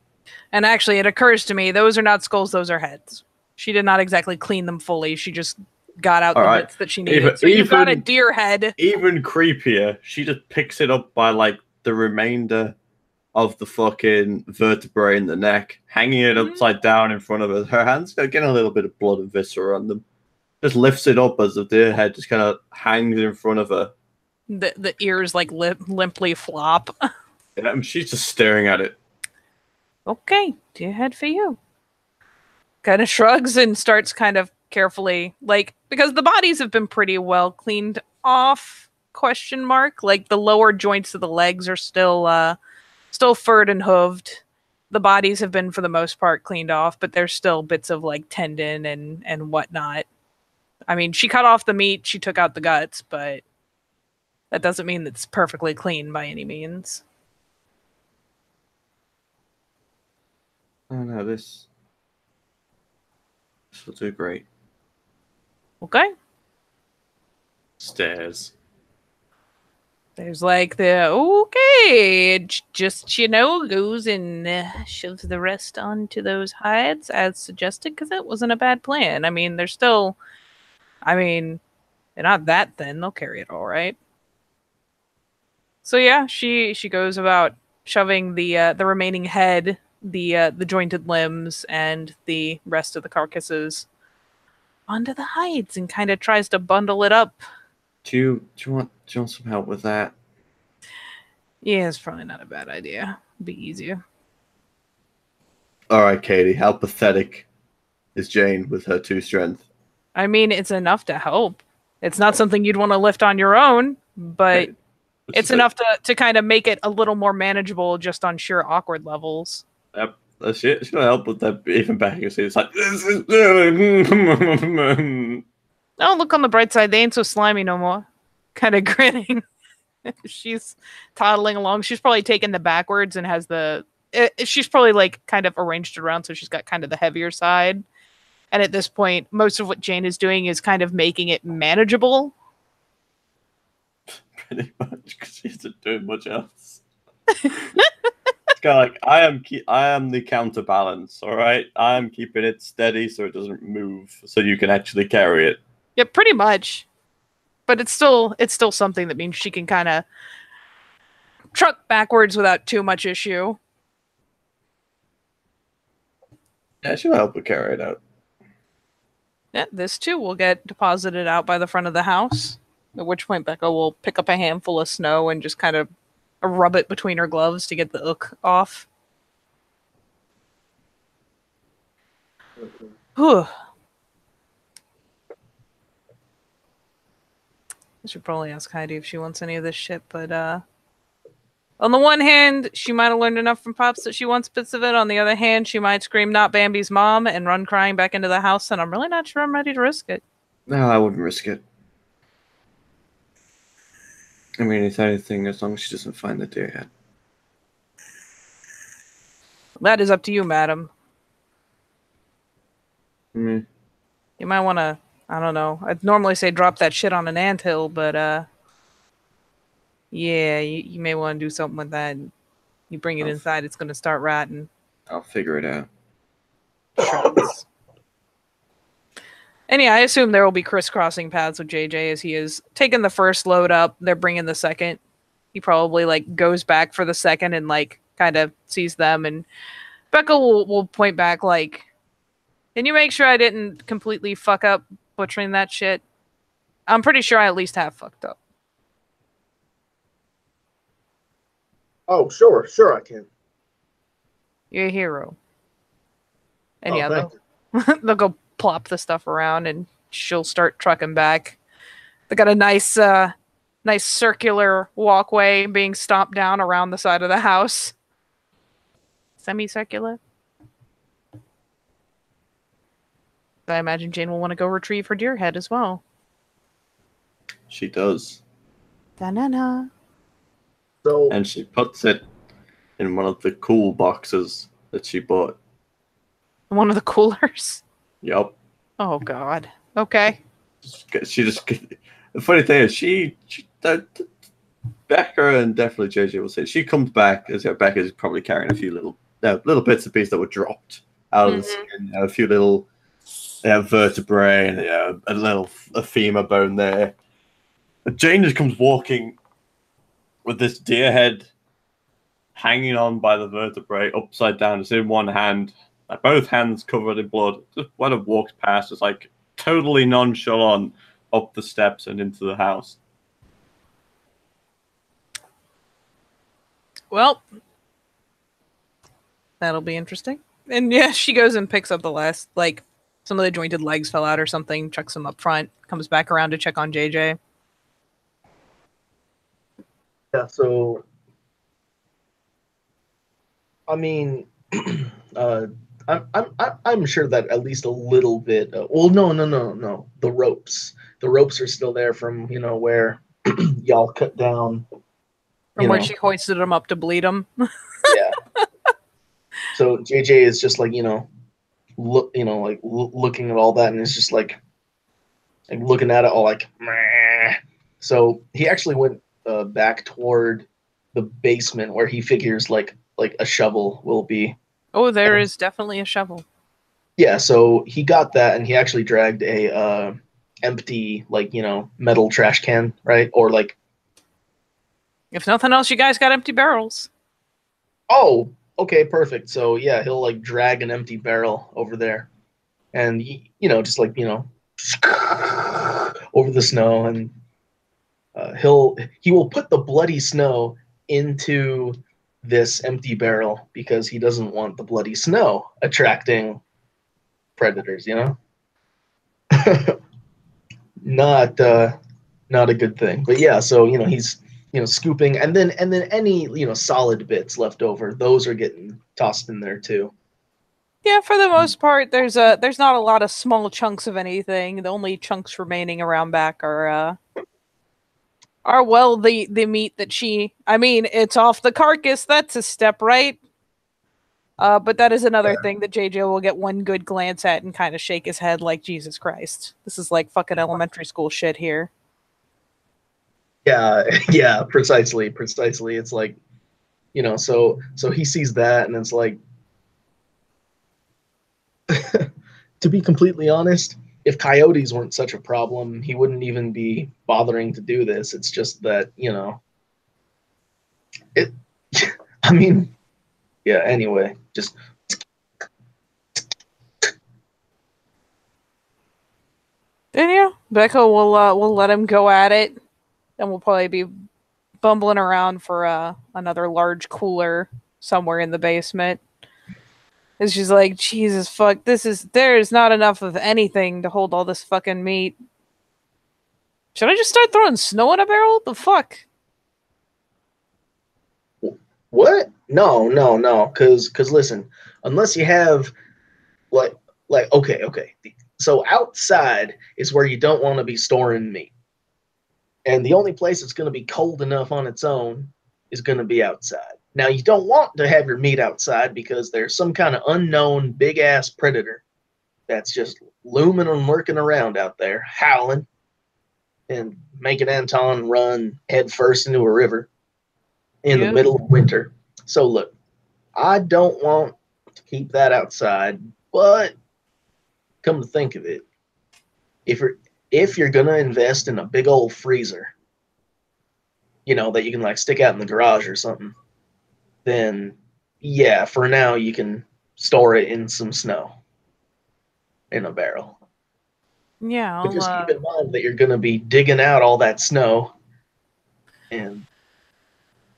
And actually, it occurs to me, those are not skulls, those are heads. She did not exactly clean them fully. She just got out the bits that she needed. So you've got a deer head. Even creepier, she just picks it up by like the remainder of the fucking vertebrae in the neck, hanging it upside down in front of her. Her hands are getting a little bit of blood and viscera on them. Just lifts it up as the deer head just kind of hangs in front of her. The ears like limply flop. Yeah, and she's just staring at it. Okay, deer head for you. Kind of shrugs and starts kind of carefully, like, because the bodies have been pretty well cleaned off, ? Like the lower joints of the legs are still furred and hooved. The bodies have been for the most part cleaned off, but there's still bits of like tendon and whatnot. I mean, she cut off the meat, she took out the guts, but that doesn't mean it's perfectly clean by any means. Oh no, this will do great. Okay. Stairs. There's like just, goes and shoves the rest onto those hides as suggested, because it wasn't a bad plan. I mean, they're not that thin. They'll carry it all right. So yeah, she goes about shoving the remaining head, the jointed limbs, and the rest of the carcasses onto the hides and kind of tries to bundle it up. Do you want some help with that? Yeah, it's probably not a bad idea. It'd be easier. All right, Katie. How pathetic is Jane with her 2 strength? I mean, it's enough to help. It's not something you'd want to lift on your own, but it's enough to kind of make it a little more manageable just on sheer awkward levels. Yep, that's it. It's going to help with that even back. You see, it's like... Oh, look on the bright side. They ain't so slimy no more. Kind of grinning. She's toddling along. She's probably taken the backwards and has she's probably like kind of arranged it around so she's got kind of the heavier side. And at this point, most of what Jane is doing is kind of making it manageable. Pretty much, because she isn't doing much else. kind of like I am the counterbalance. All right, I am keeping it steady so it doesn't move, so you can actually carry it. Yeah, pretty much. But it's still something that means she can kind of truck backwards without too much issue. Yeah, she'll help her carry it out. Yeah, this too will get deposited out by the front of the house. At which point Becca will pick up a handful of snow and just kind of rub it between her gloves to get the ook off. Whew. I should probably ask Heidi if she wants any of this shit, but on the one hand, she might have learned enough from Pops that she wants bits of it. On the other hand, she might scream "not Bambi's mom" and run crying back into the house, and I'm really not sure I'm ready to risk it. No, I wouldn't risk it. I mean, it's anything as long as she doesn't find the deer head. That is up to you, madam. Mm. You might want to, I don't know. I'd normally say drop that shit on an anthill, but yeah, you may want to do something with that. You bring it inside, it's going to start rotting. I'll figure it out. Shreds. And yeah, I assume there will be crisscrossing paths with JJ as he is taking the first load up. They're bringing the second. He probably like goes back for the second and like kind of sees them. And Becca will point back like, can you make sure I didn't completely fuck up butchering that shit? I'm pretty sure I at least have fucked up. Oh, sure, I can. You're a hero. And yeah, thank they'll go plop the stuff around and she'll start trucking back. They got a nice circular walkway being stomped down around the side of the house. Semicircular. I imagine Jane will want to go retrieve her deer head as well. She does. Da-na-na. So, And she puts it in one of the cool boxes that she bought. One of the coolers. Yup. Oh God. Okay. She just. The funny thing is, Becca and definitely JJ will say she comes back as Becca is probably carrying a few little bits and pieces that were dropped out of the skin, a few little vertebrae and a femur bone there. But Jane just comes walking with this deer head hanging on by the vertebrae upside down. It's in one hand, both hands covered in blood. Just when it walks past, it's like totally nonchalant up the steps and into the house. Well, that'll be interesting. And yeah, she goes and picks up the last, like, some of the jointed legs fell out or something, chucks them up front, comes back around to check on JJ. yeah, so I mean, I'm sure that at least a little bit. Well, no. The ropes are still there from where y'all cut down. From where she hoisted them up to bleed them. Yeah. So JJ is just like looking at all that, and it's just like looking at it all like. Meh. So he actually went back toward the basement where he figures like a shovel will be. Oh, there is definitely a shovel. Yeah, so he got that, and he actually dragged a empty metal trash can, right? Or like, if nothing else, you guys got empty barrels. Oh, okay, perfect. So yeah, he'll like drag an empty barrel over there, and just over the snow, and he will put the bloody snow into this empty barrel because he doesn't want the bloody snow attracting predators, not a good thing. But yeah, so he's scooping, and then any solid bits left over, those are getting tossed in there too. Yeah, for the most part, there's not a lot of small chunks of anything. The only chunks remaining around back are the meat that it's off the carcass. That's a step, right? But that is another thing that JJ will get one good glance at and kind of shake his head like, Jesus Christ. This is like fucking elementary school shit here. Yeah, precisely. It's like, You know, so he sees that, and it's like, to be completely honest, if coyotes weren't such a problem, he wouldn't even be bothering to do this. It's just that, you know, it. I mean, yeah. Anyway, just Then yeah, Becca will let him go at it, and we'll probably be bumbling around for another large cooler somewhere in the basement. And she's like, Jesus fuck, there's not enough of anything to hold all this fucking meat. Should I just start throwing snow in a barrel? The fuck? what? No. Because listen, unless you have like okay. So outside is where you don't want to be storing meat, and the only place it's going to be cold enough on its own is going to be outside. Now, you don't want to have your meat outside because there's some kind of unknown big ass predator that's just looming and lurking around out there, howling and making Anton run head first into a river in the middle of winter. So look, I don't want to keep that outside, but come to think of it, if you're gonna invest in a big old freezer, you know, that you can like stick out in the garage or something, then yeah, for now you can store it in some snow in a barrel. Yeah, But just keep in mind that you're gonna be digging out all that snow, and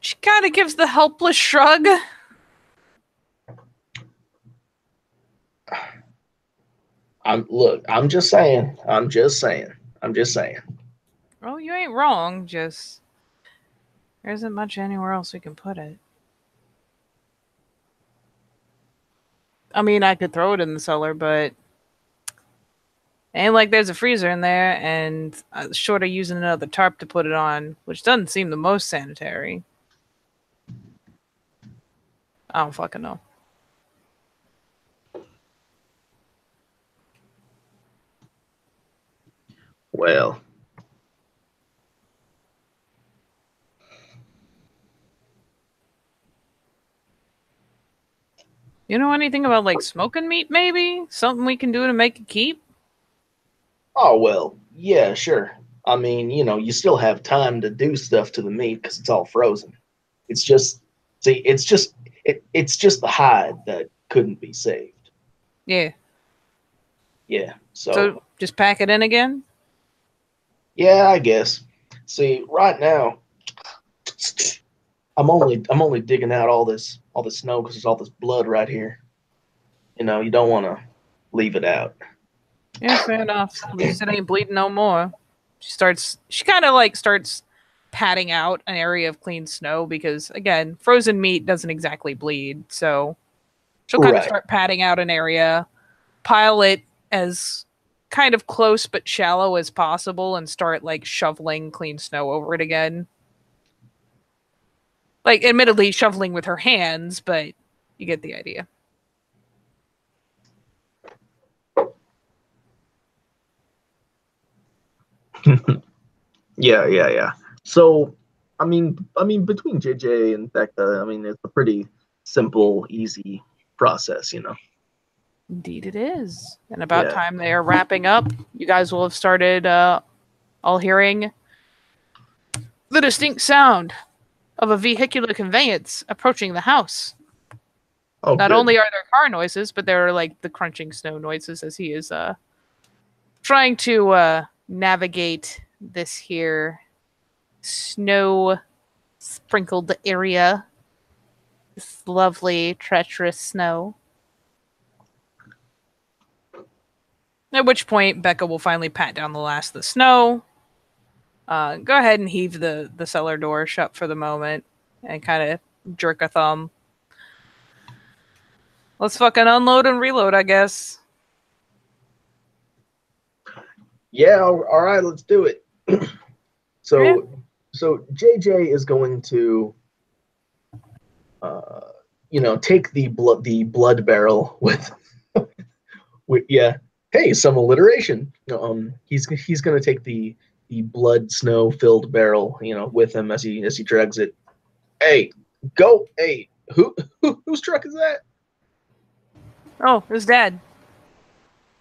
she kind of gives the helpless shrug. I'm just saying. Oh, you ain't wrong. Just there isn't much anywhere else we can put it. I mean, I could throw it in the cellar, but ain't like there's a freezer in there, and short of using another tarp to put it on, which doesn't seem the most sanitary. I don't fucking know. Well, you know anything about like smoking meat? Maybe something we can do to make it keep. oh well, yeah, sure. I mean, you know, you still have time to do stuff to the meat because it's all frozen. It's just, see, it's just the hide that couldn't be saved. Yeah. Yeah. So just pack it in again. Yeah, I guess. See, right now, I'm only digging out all this snow because there's all this blood right here. You know, you don't want to leave it out. Yeah, fair enough. At least it ain't bleeding no more. She kind of like starts patting out an area of clean snow because, again, frozen meat doesn't exactly bleed. So she'll kind of start patting out an area, pile it as kind of close but shallow as possible, and start like shoveling clean snow over it again. Like, admittedly, shoveling with her hands, but you get the idea. Yeah. So, I mean, between JJ and Becca, I mean, it's a pretty simple, easy process, you know. Indeed, it is. And about time they are wrapping up, you guys will have started all hearing the distinct sound of a vehicular conveyance approaching the house. Oh, Not only are there car noises, but there are like the crunching snow noises as he is trying to navigate this here snow sprinkled area. This lovely, treacherous snow. At which point, Becca will finally pat down the last of the snow. Go ahead and heave the cellar door shut for the moment and kind of jerk a thumb. Let's fucking unload and reload, I guess. Yeah, all right, let's do it. So JJ is going to, take the blood barrel with Hey, some alliteration. He's going to take the blood snow filled barrel, with him as he drags it. Hey, Go. Hey, whose truck is that? Oh, his dad.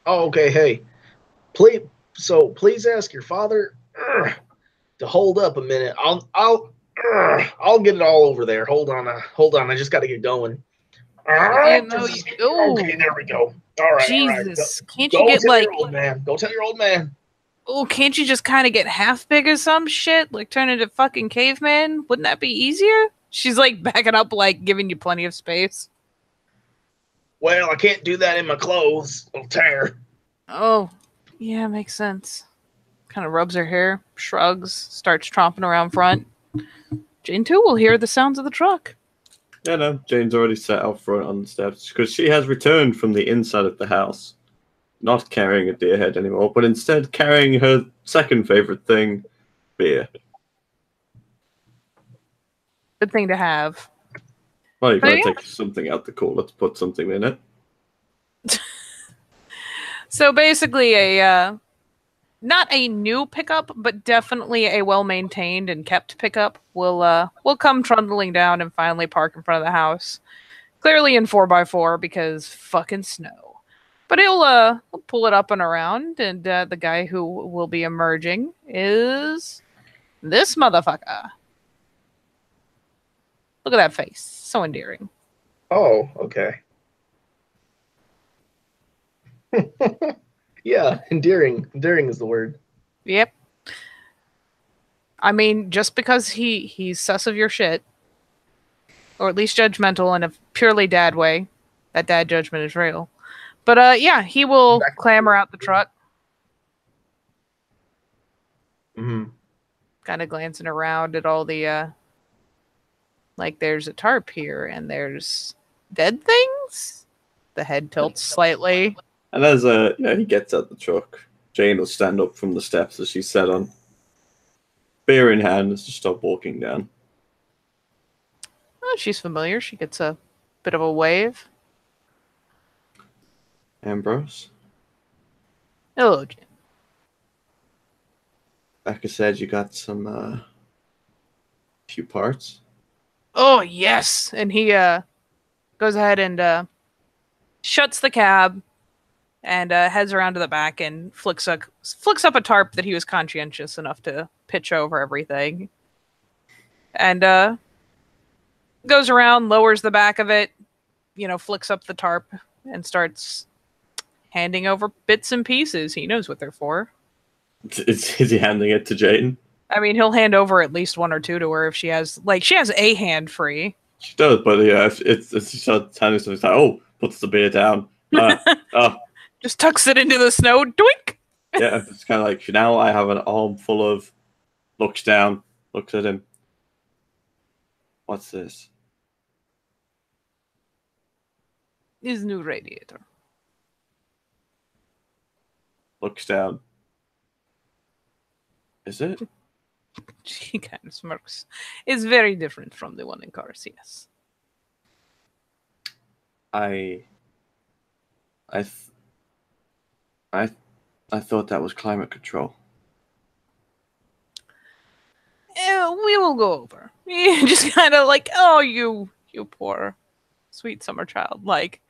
Oh, okay. Hey, please ask your father to hold up a minute. I'll get it all over there. Hold on. I just got to get going. You know, Okay, there we go. All right. Jesus. Can't you Go get tell like, your old man. Go tell your old man. oh, can't you just kind of get half big or some shit? Like turn into fucking caveman? Wouldn't that be easier? She's like backing up, like giving you plenty of space. Well, I can't do that in my clothes. It'll tear. Oh, yeah, makes sense. Kind of rubs her hair, shrugs, starts tromping around front. Jane too will hear the sounds of the truck. Yeah, no, Jane's already sat out front on the steps because she has returned from the inside of the house, not carrying a deer head anymore, but instead carrying her second favorite thing, beer. Good thing to have. Well, you Oh, gotta yeah. take something out the cooler to put something in it. So basically, a not a new pickup, but definitely a well-maintained and kept pickup will come trundling down and finally park in front of the house. Clearly in 4x4 because fucking snow. But he'll pull it up and around, and the guy who will be emerging is this motherfucker. Look at that face, so endearing. Oh, okay. Yeah, endearing. Endearing is the word. Yep. I mean, just because he's sus of your shit, or at least judgmental in a purely dad way, that dad judgment is real. But yeah, he will clamber out the truck, Mm-hmm. kind of glancing around at all the like there's a tarp here and there's dead things. The head tilts slightly. And as he gets out the truck, Jane will stand up from the steps as she's sat on, beer in hand, to stop walking down. Oh, she's familiar. She gets a bit of a wave. Ambrose, Hello, Jane. Becca said you got some few parts. Oh yes, and he goes ahead and shuts the cab and heads around to the back and flicks up a tarp that he was conscientious enough to pitch over everything, and goes around, lowers the back of it, flicks up the tarp and starts handing over bits and pieces. He knows what they're for. Is he handing it to Jane? I mean, he'll hand over at least one or two to her if she has a hand free. She does, but yeah, if she starts handing something, it's like, oh, puts the beer down. Just tucks it into the snow. Doink! Yeah, it's kind of like, now I have an arm full of, looks down, looks at him. What's this? His new radiator. Looks down. Is it? She kind of smirks. It's very different from the one in Cars, yes. I thought that was climate control. Yeah, we will go over. Just kind of like, oh, you poor, sweet summer child. Like,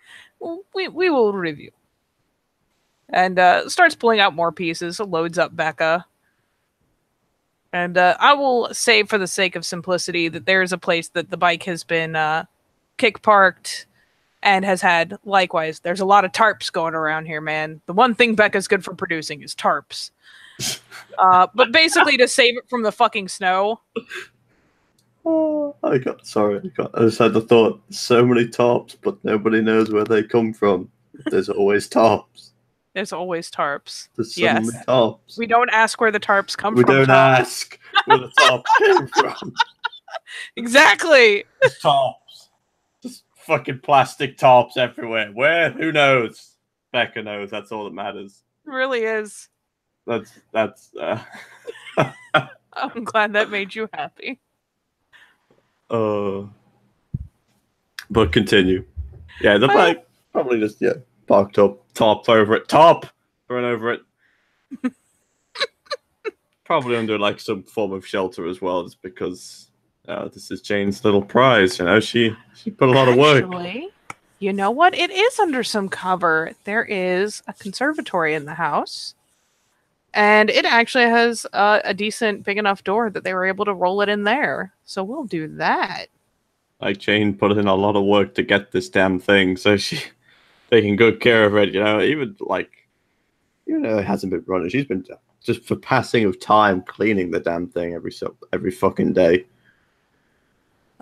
we will review. And starts pulling out more pieces, loads up Becca. And I will say, for the sake of simplicity, that there is a place that the bike has been kick parked and has had, likewise, there's a lot of tarps going around here, man. The one thing Becca's good for producing is tarps. But basically to save it from the fucking snow. Oh, I just had the thought, so many tarps, but nobody knows where they come from. There's always tarps. There's always tarps. There's so many tarps. We don't ask where the tarps come from. We don't ask where the tarps came from. Exactly. Tarps. Just fucking plastic tarps everywhere. Where? Who knows? Becca knows. That's all that matters. It really is. That's I'm glad that made you happy. But continue. Yeah, the bike probably just parked up, tarp over it, tarp thrown over it. Probably under like some form of shelter as well, just because this is Jane's little prize. You know, she put a lot of work. Actually, you know what? It is under some cover. There is a conservatory in the house. And it actually has a decent big enough door that they were able to roll it in there. So we'll do that. Like Jane put in a lot of work to get this damn thing, so she taking good care of it. You know, even it hasn't been running. She's been just for passing of time cleaning the damn thing every fucking day.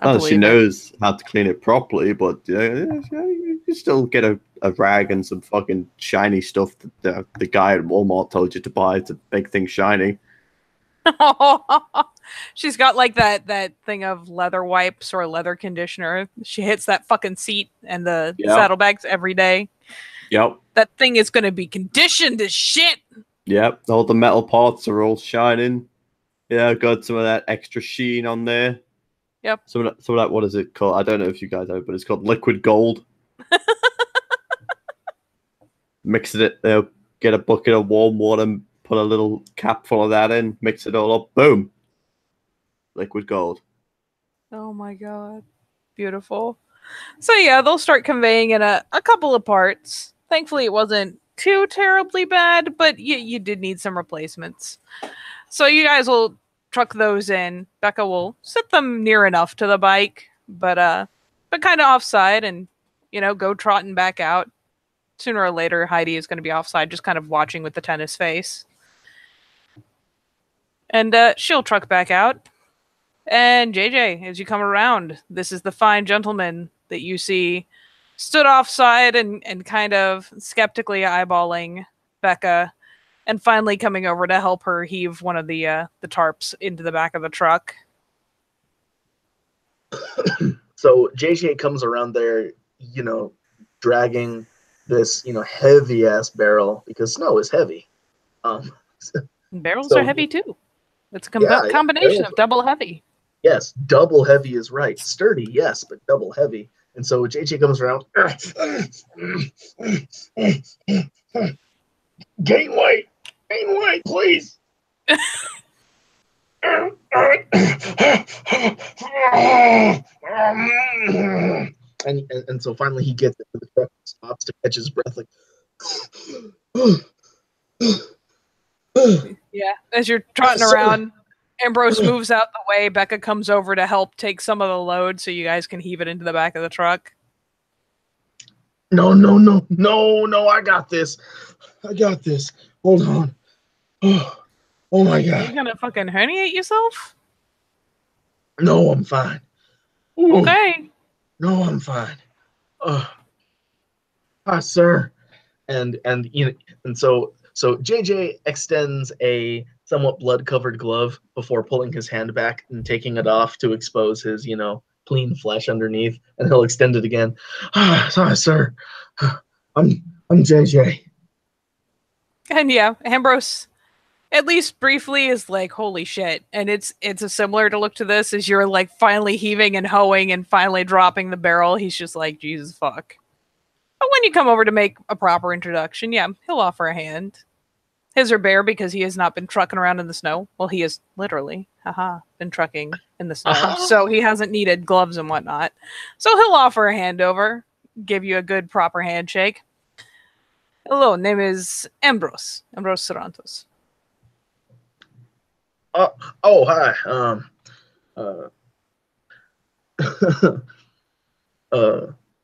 Not that she knows how to clean it properly, but you still get a rag and some fucking shiny stuff that the guy at Walmart told you to buy to make things shiny. She's got like that thing of leather wipes or leather conditioner. She hits that fucking seat and the saddlebags every day. Yep. That thing is going to be conditioned as shit. Yep. All the metal parts are all shining. Yeah, got some of that extra sheen on there. Yep. Some of that, what is it called? I don't know if you guys know, but it's called liquid gold. Mix it, get a bucket of warm water, put a little cap full of that in, mix it all up, boom. Liquid gold. Oh my god. Beautiful. So yeah, they'll start conveying in a couple of parts. Thankfully it wasn't too terribly bad, but you did need some replacements. So you guys will truck those in. Becca will sit them near enough to the bike, but kind of offside and, go trotting back out. Sooner or later, Heidi is going to be offside, just kind of watching with the tennis face. And she'll truck back out. And JJ, as you come around, this is the fine gentleman that you see stood offside and kind of skeptically eyeballing Becca, and finally coming over to help her heave one of the tarps into the back of the truck. So JJ comes around there, dragging this, heavy ass barrel, because snow is heavy. Barrels are heavy too. It's a combination of double heavy. Yes, double heavy is right. Sturdy, yes, but double heavy. And so JJ comes around. Gain weight, please. And so finally he gets into the truck, stops to catch his breath, like. Yeah, as you're trotting around, Ambrose moves out the way. Becca comes over to help take some of the load so you guys can heave it into the back of the truck. No, I got this. Hold on. Oh my god. Are you gonna fucking herniate yourself? No, I'm fine. Ooh. Okay. No, I'm fine. Hi, sir. And so JJ extends a somewhat blood-covered glove before pulling his hand back and taking it off to expose his, clean flesh underneath, and he'll extend it again. Sorry, sir. I'm JJ. And yeah, Ambrose, at least briefly, is like, holy shit. And it's a similar to look to this as you're like finally heaving and hoeing and finally dropping the barrel. He's just like, Jesus fuck. But when you come over to make a proper introduction, yeah, he'll offer a hand. His are bare because he has not been trucking around in the snow. Well, he has literally, been trucking in the snow. So he hasn't needed gloves and whatnot. So he'll offer a hand over, give you a good proper handshake. Hello, name is Ambrose Sarantos. Hi.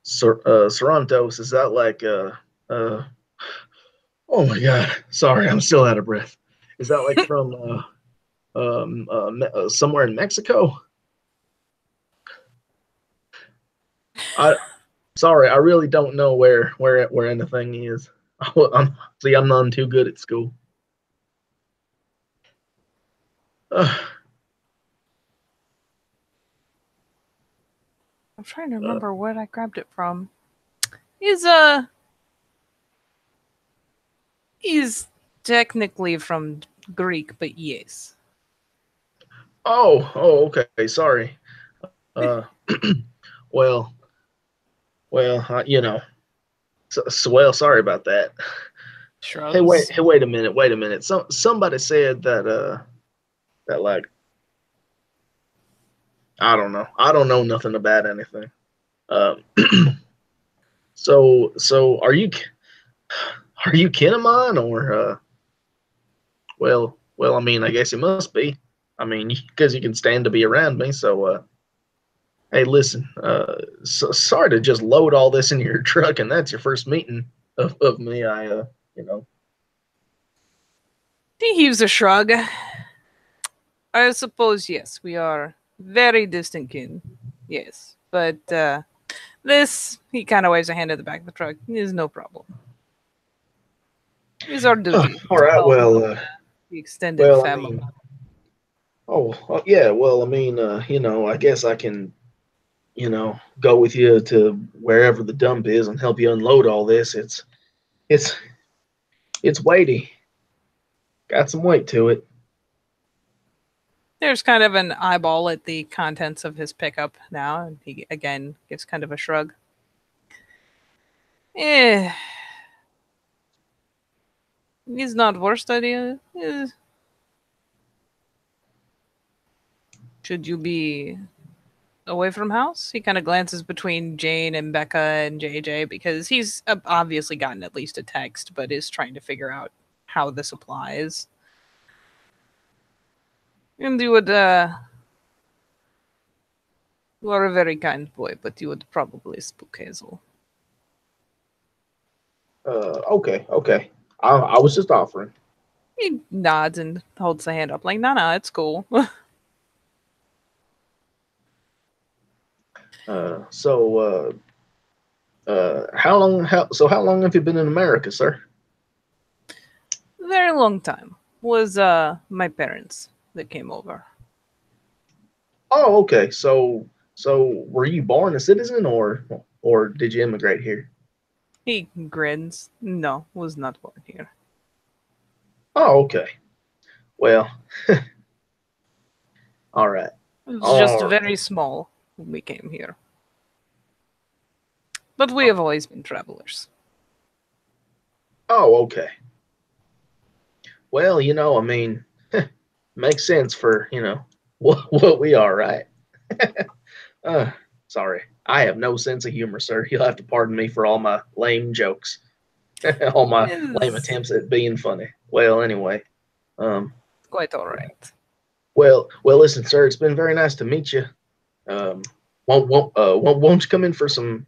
Sarantos, is that like oh my god, sorry, I'm still out of breath. Is that like from somewhere in Mexico? Sorry, I really don't know where anything is. I'm none too good at school. I'm trying to remember what I grabbed it from. He's technically from Greek, but yes. Oh, okay. Sorry. Well, sorry about that. Shrugs. Hey, wait a minute. Somebody said that like I don't know. I don't know nothing about anything. Um, so are you kin of mine or well, I mean, I guess you must be. I mean, because you can stand to be around me. So hey, listen. Sorry to just load all this in your truck, and that's your first meeting of me. You know. He heaves a shrug. I suppose, yes, we are very distant kin. Yes. But this, he kind of waves a hand at the back of the truck, is no problem. It's our duty All to right. help Well, the extended well, I family. mean, yeah. Well, I mean, I guess I can, go with you to wherever the dump is and help you unload all this. It's it's weighty. Got some weight to it. There's kind of an eyeball at the contents of his pickup now, and he again gives kind of a shrug. Eh, it's not worst idea. Should you be away from house? He kind of glances between Jane and Becca and JJ because he's obviously gotten at least a text, but is trying to figure out how this applies. And you are a very kind boy, but you would probably spook Hazel. Okay, okay. I was just offering. He nods and holds the hand up, like, no, it's cool. So, how long have you been in America, sir? Very long time. Was my parents that came over. Oh, okay. So were you born a citizen or did you immigrate here? He grins. No, was not born here. Oh, okay. Well, all right. It was just All very right. small when we came here. But we have always been travelers. Oh, okay. Well, I mean, makes sense for, what we are, right? Uh, sorry. I have no sense of humor, sir. You'll have to pardon me for all my lame jokes, all my lame It's attempts at being funny. Well, anyway, um, quite alright. well, listen, sir. It's been very nice to meet you. Um, won't you come in for some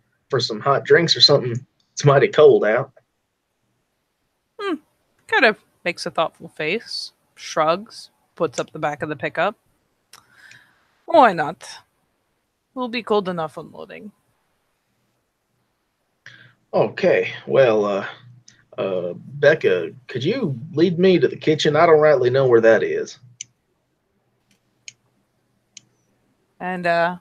hot drinks or something? It's mighty cold out. Kind of makes a thoughtful face, shrugs, puts up the back of the pickup. Why not? We'll be cold enough unloading. Okay. Well, Becca, could you lead me to the kitchen? I don't rightly know where that is. And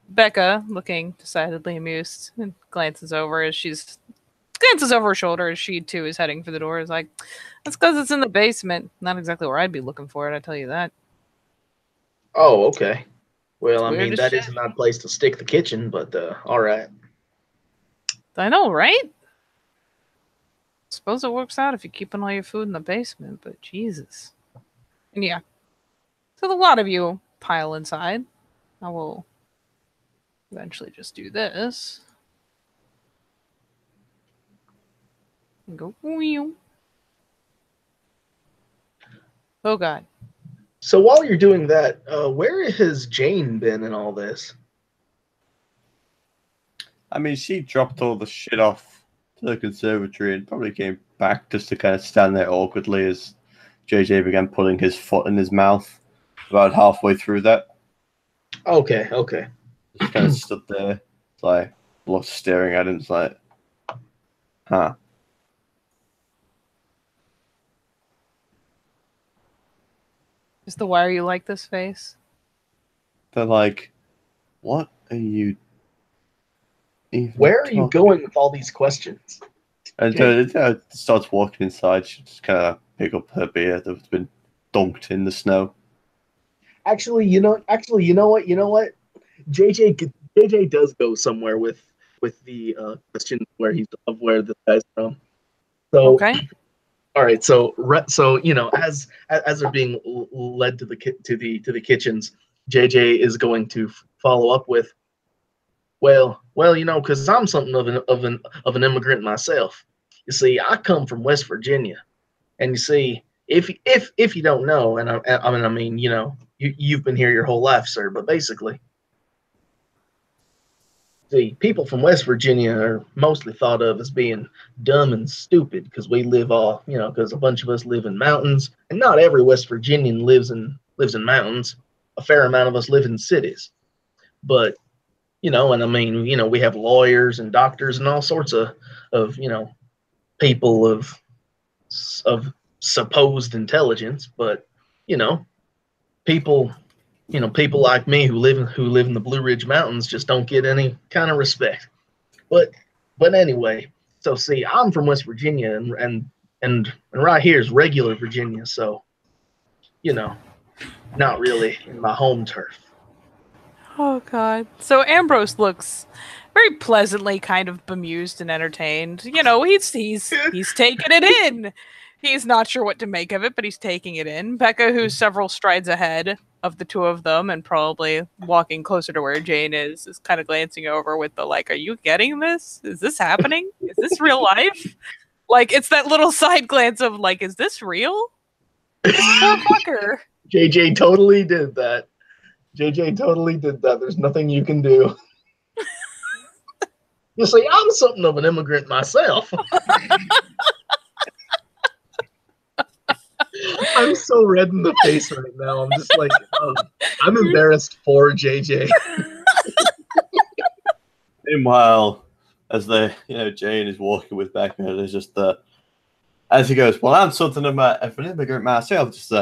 Becca, looking decidedly amused, and glances over her shoulder as she too is heading for the door. Is like, that's because it's in the basement. Not exactly where I'd be looking for it. I tell you that. Oh, okay. Well, It's I weird mean, as that shit. is an odd place to stick the kitchen, but all right. I know, right? Suppose it works out if you're keeping all your food in the basement. But Jesus. And yeah, so the lot of you pile inside. I will eventually just do this and go. "Meow." Oh God. So while you're doing that, where has Jane been in all this? I mean, she dropped all the shit off to the conservatory and probably came back just to kind of stand there awkwardly as JJ began putting his foot in his mouth about halfway through that. Okay, okay. Just kind of stood there, like, lost staring at him. It's like, huh. Is the why are you like this face? They're like, what are you even Where are you talking? going with all these questions? And Jane? starts walking inside. She just kind of pick up her beer that's been dunked in the snow. Actually, you know what? JJ does go somewhere with the question where the guy's from. So Okay. all right, so as they're being led to the kitchens, JJ is going to follow up with, well, because I'm something of an immigrant myself. You see, I come from West Virginia, and you see, if you don't know, and I mean, you've been here your whole life, sir, but basically, see, people from West Virginia are mostly thought of as being dumb and stupid because we live because a bunch of us live in mountains, and not every West Virginian lives in mountains. A fair amount of us live in cities, but and I mean, we have lawyers and doctors and all sorts of people of supposed intelligence, but people people like me who live in the Blue Ridge Mountains just don't get any kind of respect. But anyway, so see, I'm from West Virginia, and right here is regular Virginia, so not really in my home turf. Oh God! So Ambrose looks very pleasantly kind of bemused and entertained. He's taking it in. He's not sure what to make of it, but he's taking it in. Becca, who's several strides ahead of the two of them and probably walking closer to where Jane is kind of glancing over with the like, "Are you getting this? Is this happening? Is this real life?" Like, it's that little side glance of like, "Is this real?" This poor fucker. JJ totally did that. JJ totally did that. There's nothing you can do. You see, I'm something of an immigrant myself. I'm so red in the face right now. I'm just like, I'm embarrassed for JJ. Meanwhile, as Jane is walking with Becca, there's just as he goes, well, I'm something of an immigrant myself. Just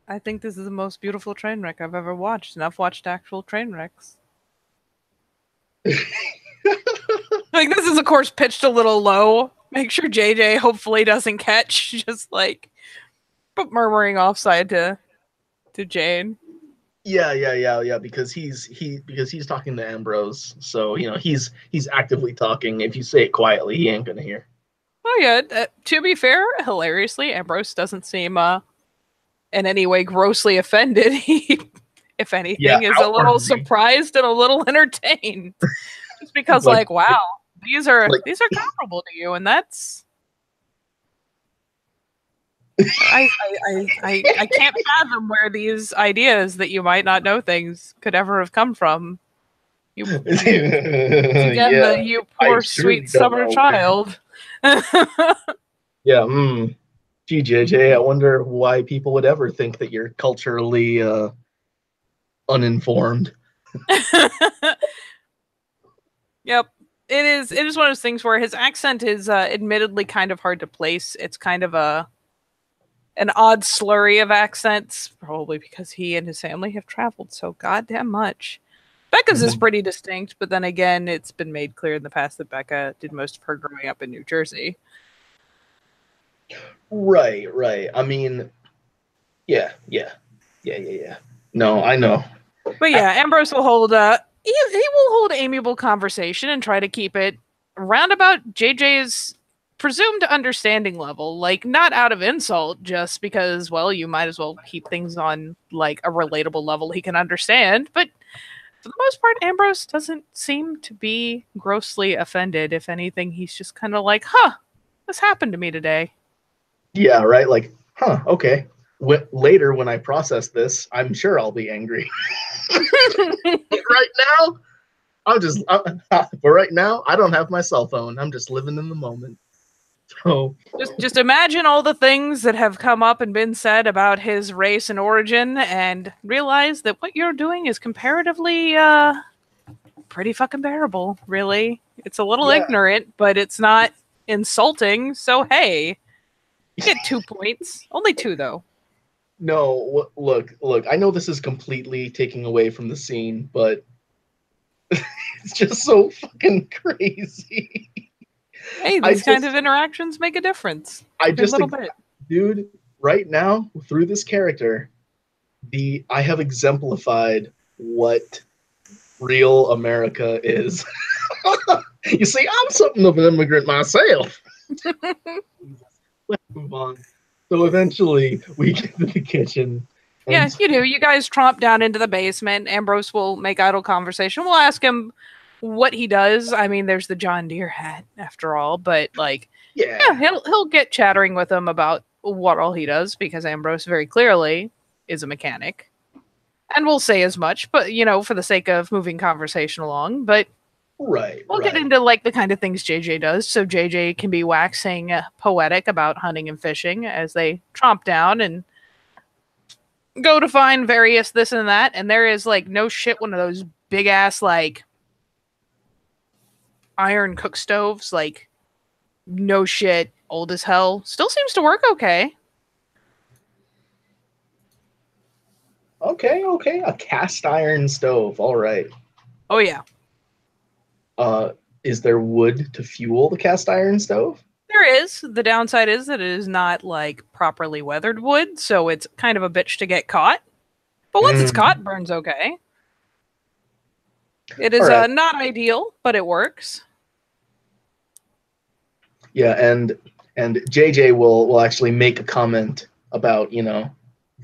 I think this is the most beautiful train wreck I've ever watched, and I've watched actual train wrecks. Like, this is, of course, pitched a little low. Make sure JJ hopefully doesn't catch, just like murmuring offside to Jane. Yeah. Because he's talking to Ambrose, so he's actively talking. If you say it quietly, he ain't gonna hear. Oh yeah. To be fair, hilariously, Ambrose doesn't seem in any way grossly offended. He, if anything, is a little surprised and a little entertained, just because, like, wow, these are comparable to you, and that's. I can't fathom where these ideas that you might not know things could ever have come from. You poor sweet summer child. Yeah. Gee, JJ, I wonder why people would ever think that you're culturally uninformed. Yep. It is one of those things where his accent is admittedly kind of hard to place. It's kind of an odd slurry of accents, probably because he and his family have traveled so goddamn much. Becca's is pretty distinct, but then again, it's been made clear in the past that Becca did most of her growing up in New Jersey. Right. I mean, yeah. No, I know. But yeah, Ambrose will hold he will hold amiable conversation and try to keep it round about JJ's presumed understanding level, like not out of insult, just because, well, you might as well keep things on like a relatable level he can understand. But for the most part, Ambrose doesn't seem to be grossly offended. If anything, he's just kind of like, huh, this happened to me today. Yeah, right. Like, huh, okay. Later, when I process this, I'm sure I'll be angry. Right now, but right now, I don't have my cell phone. I'm just living in the moment. So just imagine all the things that have come up and been said about his race and origin, and realize that what you're doing is comparatively pretty fucking bearable. Really, it's a little ignorant, but it's not insulting. So hey. You get 2 points. Only 2, though. No, look. I know this is completely taking away from the scene, but it's just so fucking crazy. Hey, these kind of interactions make a difference. A little bit. Dude, right now, through this character, I have exemplified what real America is. You see, I'm something of an immigrant myself. Let's move on. So eventually we get to the kitchen. Yeah, you do. You guys tromp down into the basement. Ambrose will make idle conversation. We'll ask him what he does. I mean, there's the John Deere hat after all, but like, yeah, he'll get chattering with him about what all he does because Ambrose very clearly is a mechanic. And we'll say as much, but you know, for the sake of moving conversation along, but we'll get into like the kind of things JJ does. So JJ can be waxing poetic about hunting and fishing as they tromp down and go to find various this and that, and there is like no shit one of those big ass like iron cook stoves, like no shit, old as hell. Still seems to work okay. Okay, a cast iron stove. All right. Oh yeah. Is there wood to fuel the cast iron stove? There is. The downside is that it is not like properly weathered wood, so it's kind of a bitch to get caught. But once it's caught, it burns okay. It is not ideal, but it works. Yeah, and JJ will actually make a comment about, you know,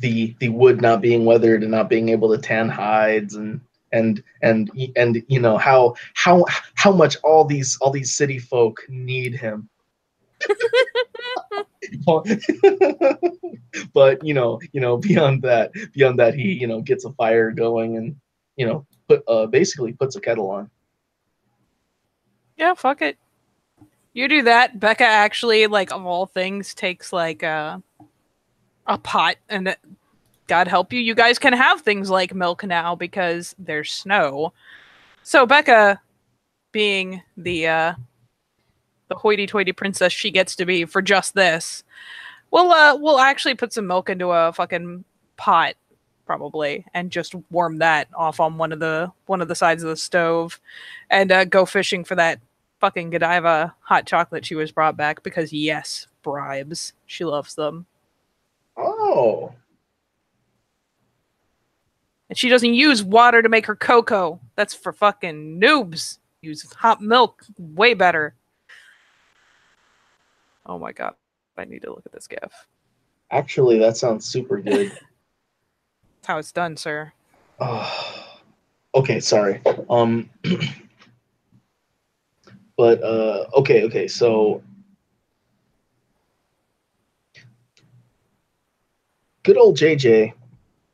the wood not being weathered and not being able to tan hides and you know how much all these city folk need him. But you know beyond that he, you know, gets a fire going and, you know, basically puts a kettle on. Yeah, fuck it. You do that. Becca actually, like, of all things, takes like a pot, and God help you, you guys can have things like milk now because there's snow. So Becca, being the hoity-toity princess she gets to be for just this, we'll actually put some milk into a fucking pot, probably, and just warm that off on one of the sides of the stove, and go fishing for that fucking Godiva hot chocolate she was brought back because yes, bribes. She loves them. Oh. And she doesn't use water to make her cocoa. That's for fucking noobs. Use hot milk. Way better. Oh my god. I need to look at this gif. Actually, that sounds super good. That's how it's done, sir. Oh. Okay, sorry. But okay, so good old JJ,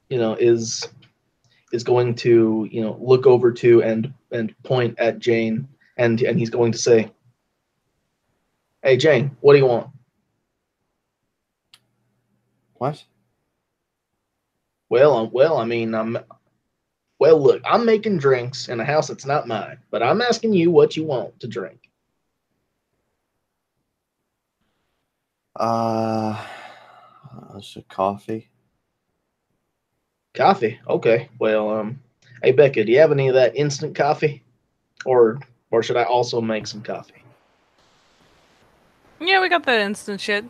you know, is going to, you know, look over to and point at Jane, and he's going to say, "Hey Jane, what do you want?" What? Well, I mean, look, I'm making drinks in a house that's not mine, but I'm asking you what you want to drink. It's a coffee. Coffee? Okay. Well, hey Becca, do you have any of that instant coffee? Or should I also make some coffee? Yeah, we got that instant shit.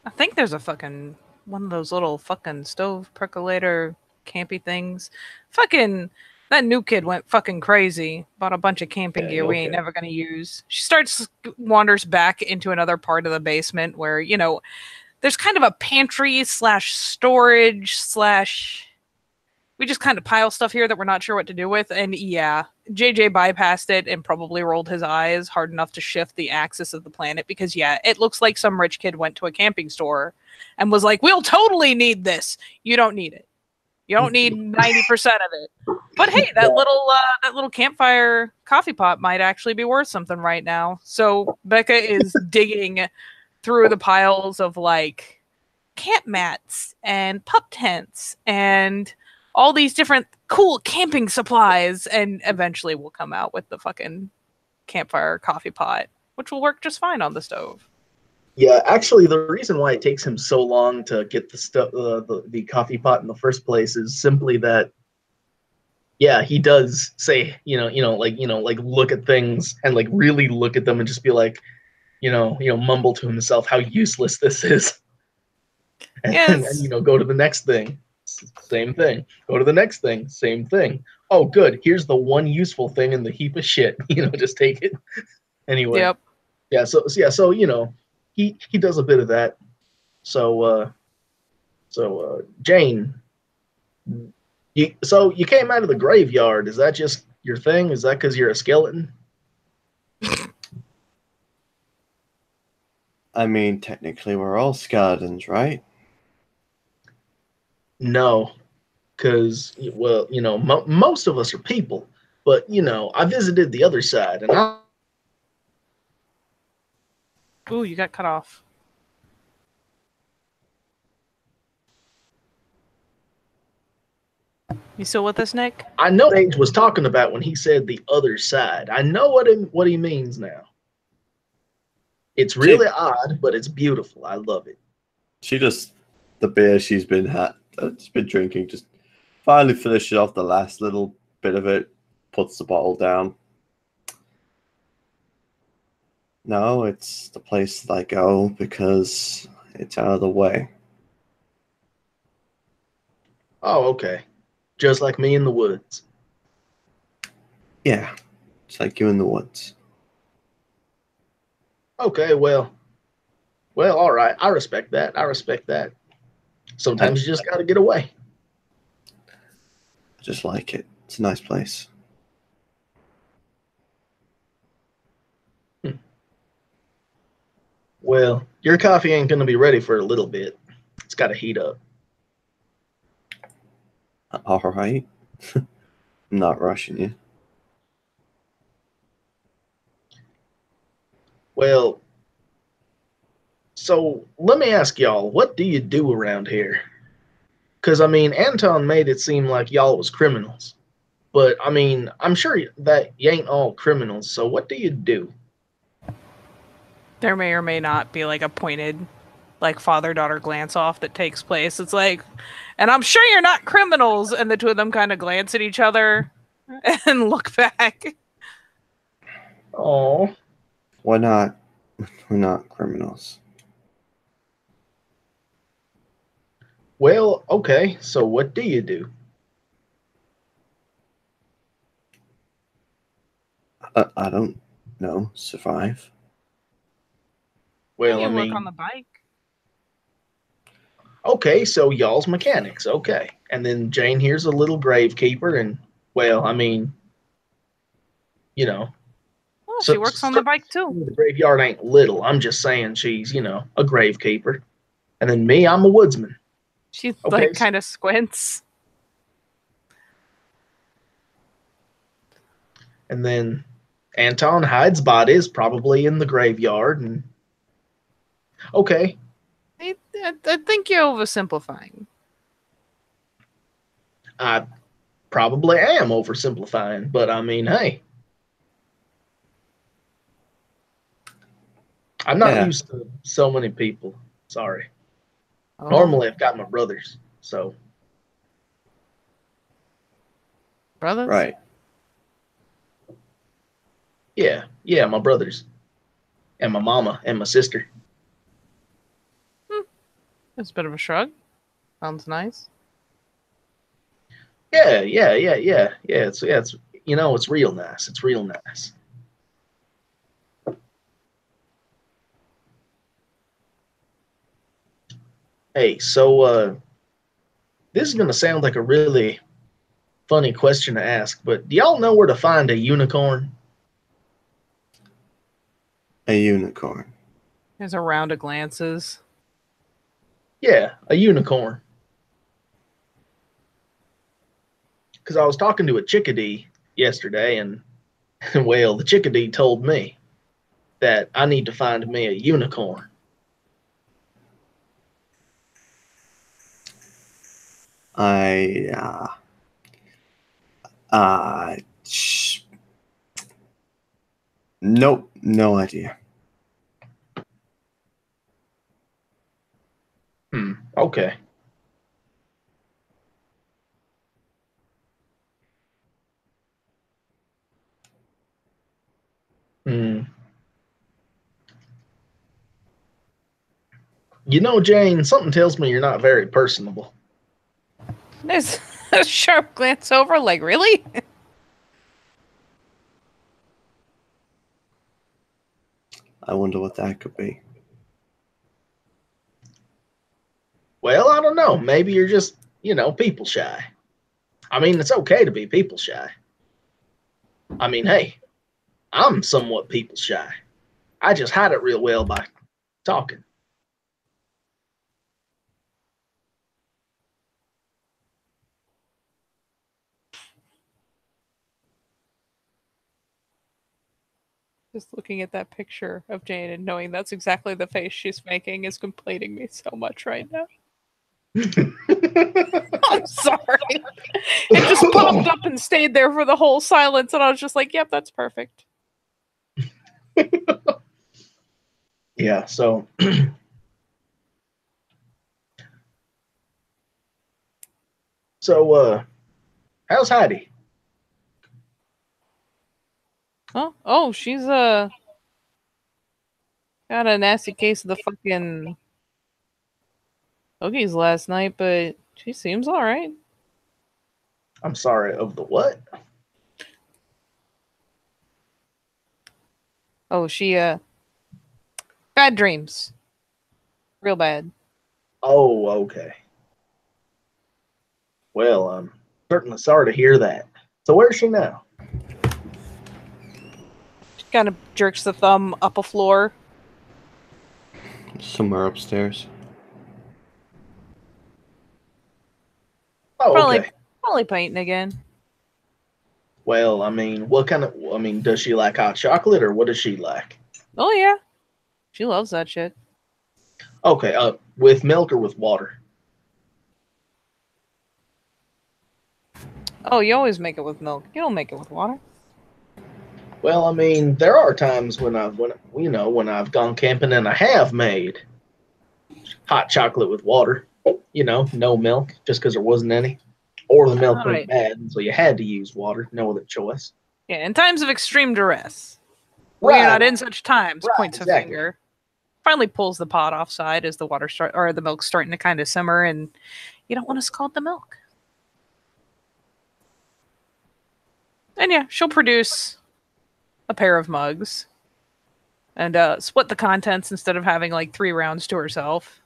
I think there's a fucking one of those little fucking stove percolator campy things. Fucking that new kid went fucking crazy. Bought a bunch of camping gear we ain't never gonna use. She wanders back into another part of the basement where, you know, there's kind of a pantry / storage / we just kind of pile stuff here that we're not sure what to do with. And yeah, JJ bypassed it and probably rolled his eyes hard enough to shift the axis of the planet because, yeah, it looks like some rich kid went to a camping store and was like, we'll totally need this. You don't need it. You don't need 90% of it. But hey, that little campfire coffee pot might actually be worth something right now. So Becca is digging through the piles of like camp mats and pup tents and all these different cool camping supplies, and eventually we'll come out with the fucking campfire coffee pot, which will work just fine on the stove. Yeah, actually, the reason why it takes him so long to get the coffee pot in the first place is simply that, yeah, he does say, like look at things and like really look at them and just be like, mumble to himself how useless this is, and, yes. and go to the next thing. Same thing. Go to the next thing. Same thing. Oh, good. Here's the one useful thing in the heap of shit. Just take it. Anyway. Yep. Yeah. So he does a bit of that. Jane, you came out of the graveyard. Is that just your thing? Is that because you're a skeleton? I mean, technically, we're all skeletons, right? No, because well, most of us are people, but I visited the other side, and I Ooh, you got cut off. You still with us, Nick? I know what Age was talking about when he said the other side. I know what he means now. It's really odd, but it's beautiful. I love it. She just the beer she's been drinking just finally finishes off the last little bit of it, puts the bottle down. No, it's the place that I go because it's out of the way. Oh, okay. Just like me in the woods. Yeah, it's like you in the woods. Okay, well, all right. I respect that. Sometimes you just got to get away. I just like it. It's a nice place. Well, your coffee ain't going to be ready for a little bit. It's got to heat up. All right. I'm not rushing you. Well, so let me ask y'all, what do you do around here? Because, I mean, Anton made it seem like y'all was criminals. But, I mean, I'm sure that you ain't all criminals, so what do you do? There may or may not be like a pointed, like father-daughter glance-off that takes place. It's like, and I'm sure you're not criminals, and the two of them kind of glance at each other and look back. Oh, Why not? We're not criminals. well, okay, so what do you do? I don't know. Survive. Well, You I work on mean, the bike. okay, so y'all's mechanics, okay. And then Jane here's a little gravekeeper, and, well, I mean, you know, Oh, she so, works on the bike too. the graveyard ain't little. I'm just saying she's, a gravekeeper. And then me, I'm a woodsman. She Okay, like kind of squints. and then Anton Hyde's body is probably in the graveyard. And okay, I think you're oversimplifying. I probably am oversimplifying, but I mean, hey, I'm not Yeah. used to so many people. Sorry. Oh. Normally, I've got my brothers. So, Brothers? Right. yeah, my brothers, and my mama, and my sister. That's a bit of a shrug. Sounds nice. Yeah. It's it's real nice. It's real nice. Hey, so this is gonna sound like a really funny question to ask, but do y'all know where to find a unicorn? A unicorn. There's a round of glances. Yeah, a unicorn. Because I was talking to a chickadee yesterday, and well, the chickadee told me that I need to find me a unicorn. Nope, no idea. Okay. Hmm. Jane, something tells me you're not very personable. There's a sharp glance over, like, really? I wonder what that could be. know. Maybe you're just, people shy. I mean, it's okay to be people shy. I mean, hey, I'm somewhat people shy. I just hide it real well by talking. Just looking at that picture of Jane and knowing that's exactly the face she's making is completing me so much right now. I'm sorry. It just popped up and stayed there for the whole silence, and I was just like, yep, that's perfect. Yeah, so how's Heidi? Oh, she's got a nasty case of the fucking Hoagies last night, but she seems all right. I'm sorry, of the what? Oh, she bad dreams. Real bad. Oh, okay. Well, I'm certainly sorry to hear that. So where's she now? She kind of jerks the thumb up a floor. Somewhere upstairs. Oh, okay. Probably painting again. Well, I mean, does she like hot chocolate or what does she like? Oh yeah, she loves that shit. Okay, with milk or with water? Oh, you always make it with milk. You don't make it with water. Well, I mean, there are times when I've gone camping and I have made hot chocolate with water. No milk, just because there wasn't any, or the milk went bad, so you had to use water. No other choice. Yeah, in times of extreme duress, when you're not in such times, points a finger. Finally pulls the pot offside as the the milk's starting to kind of simmer, and you don't want to scald the milk. And yeah, she'll produce a pair of mugs and split the contents instead of having like 3 rounds to herself.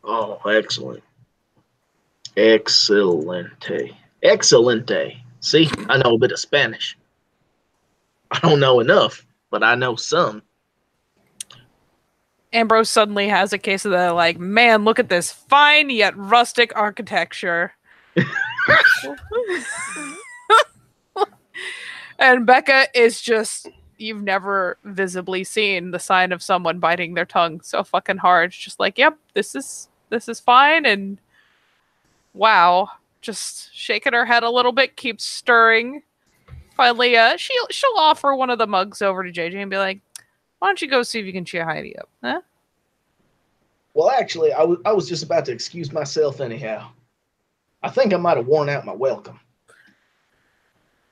Oh, excellent. Excelente. Excelente. See, I know a bit of Spanish. I don't know enough, but I know some. Ambrose suddenly has a case of the like, man, look at this fine yet rustic architecture. And Becca is just, you've never visibly seen the sign of someone biting their tongue so fucking hard. It's just like, yep, this is fine. And wow, just shaking her head a little bit, keeps stirring. Finally, she'll offer one of the mugs over to JJ and be like, why don't you go see if you can cheer Heidi up, huh? Well, actually, I was just about to excuse myself anyhow. I think I might have worn out my welcome.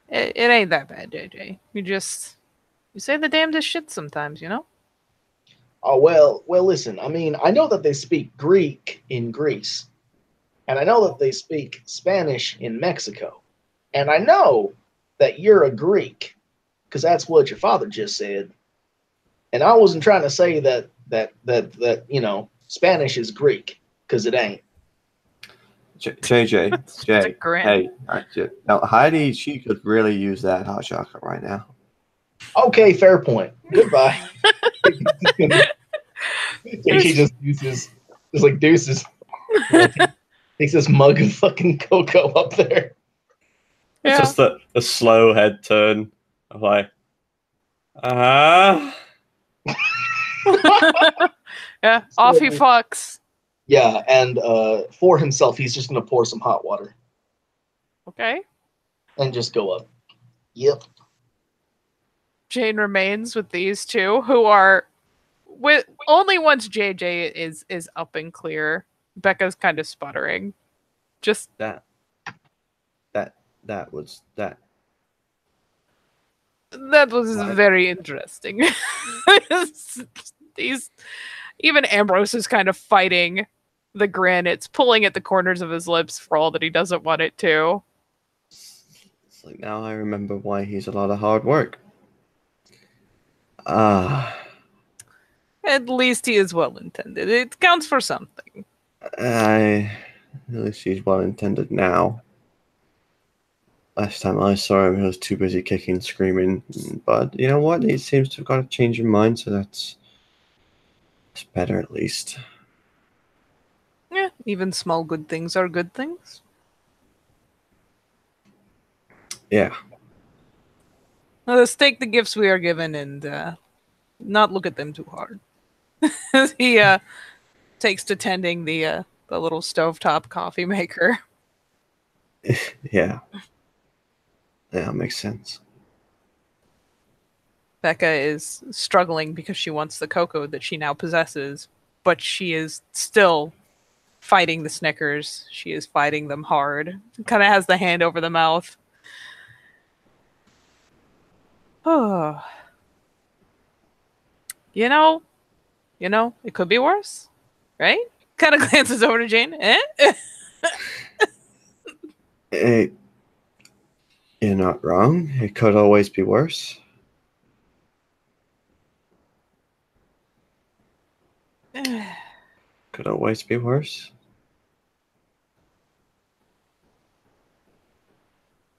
It ain't that bad, JJ. You say the damnedest shit sometimes, you know? Oh, well, listen, I mean, I know that they speak Greek in Greece, and I know that they speak Spanish in Mexico, and I know that you're a Greek, because that's what your father just said. And I wasn't trying to say that Spanish is Greek, because it ain't. JJ, hey, now Heidi, she could really use that hot chocolate right now. Okay, fair point. Goodbye. He just deuces. Takes this mug of fucking cocoa up there. Yeah. It's just the slow head turn of like, yeah, off he fucks. Yeah, and for himself, he's just gonna pour some hot water. Okay. And just go up. Yep. Jane remains with these two, who are with only once JJ is up and clear. Becca's kind of sputtering. Just that was very interesting. Even Ambrose is kind of fighting the grin. It's pulling at the corners of his lips for all that he doesn't want it to. It's like, now I remember why he's a lot of hard work. At least he is well intended. It counts for something. At least he's well intended now. Last time I saw him, he was too busy kicking and screaming. But you know what? He seems to have got a change of mind, so that's better at least. Yeah, even small good things are good things. Yeah. Let's take the gifts we are given and not look at them too hard. He takes to tending the little stovetop coffee maker. Yeah. Yeah, makes sense. Becca is struggling because she wants the cocoa that she now possesses, but she is still fighting the Snickers. She is fighting them hard. Kind of has the hand over the mouth. Oh. You know, it could be worse, right? Kind of glances over to Jane. You're not wrong. It could always be worse. Could always be worse.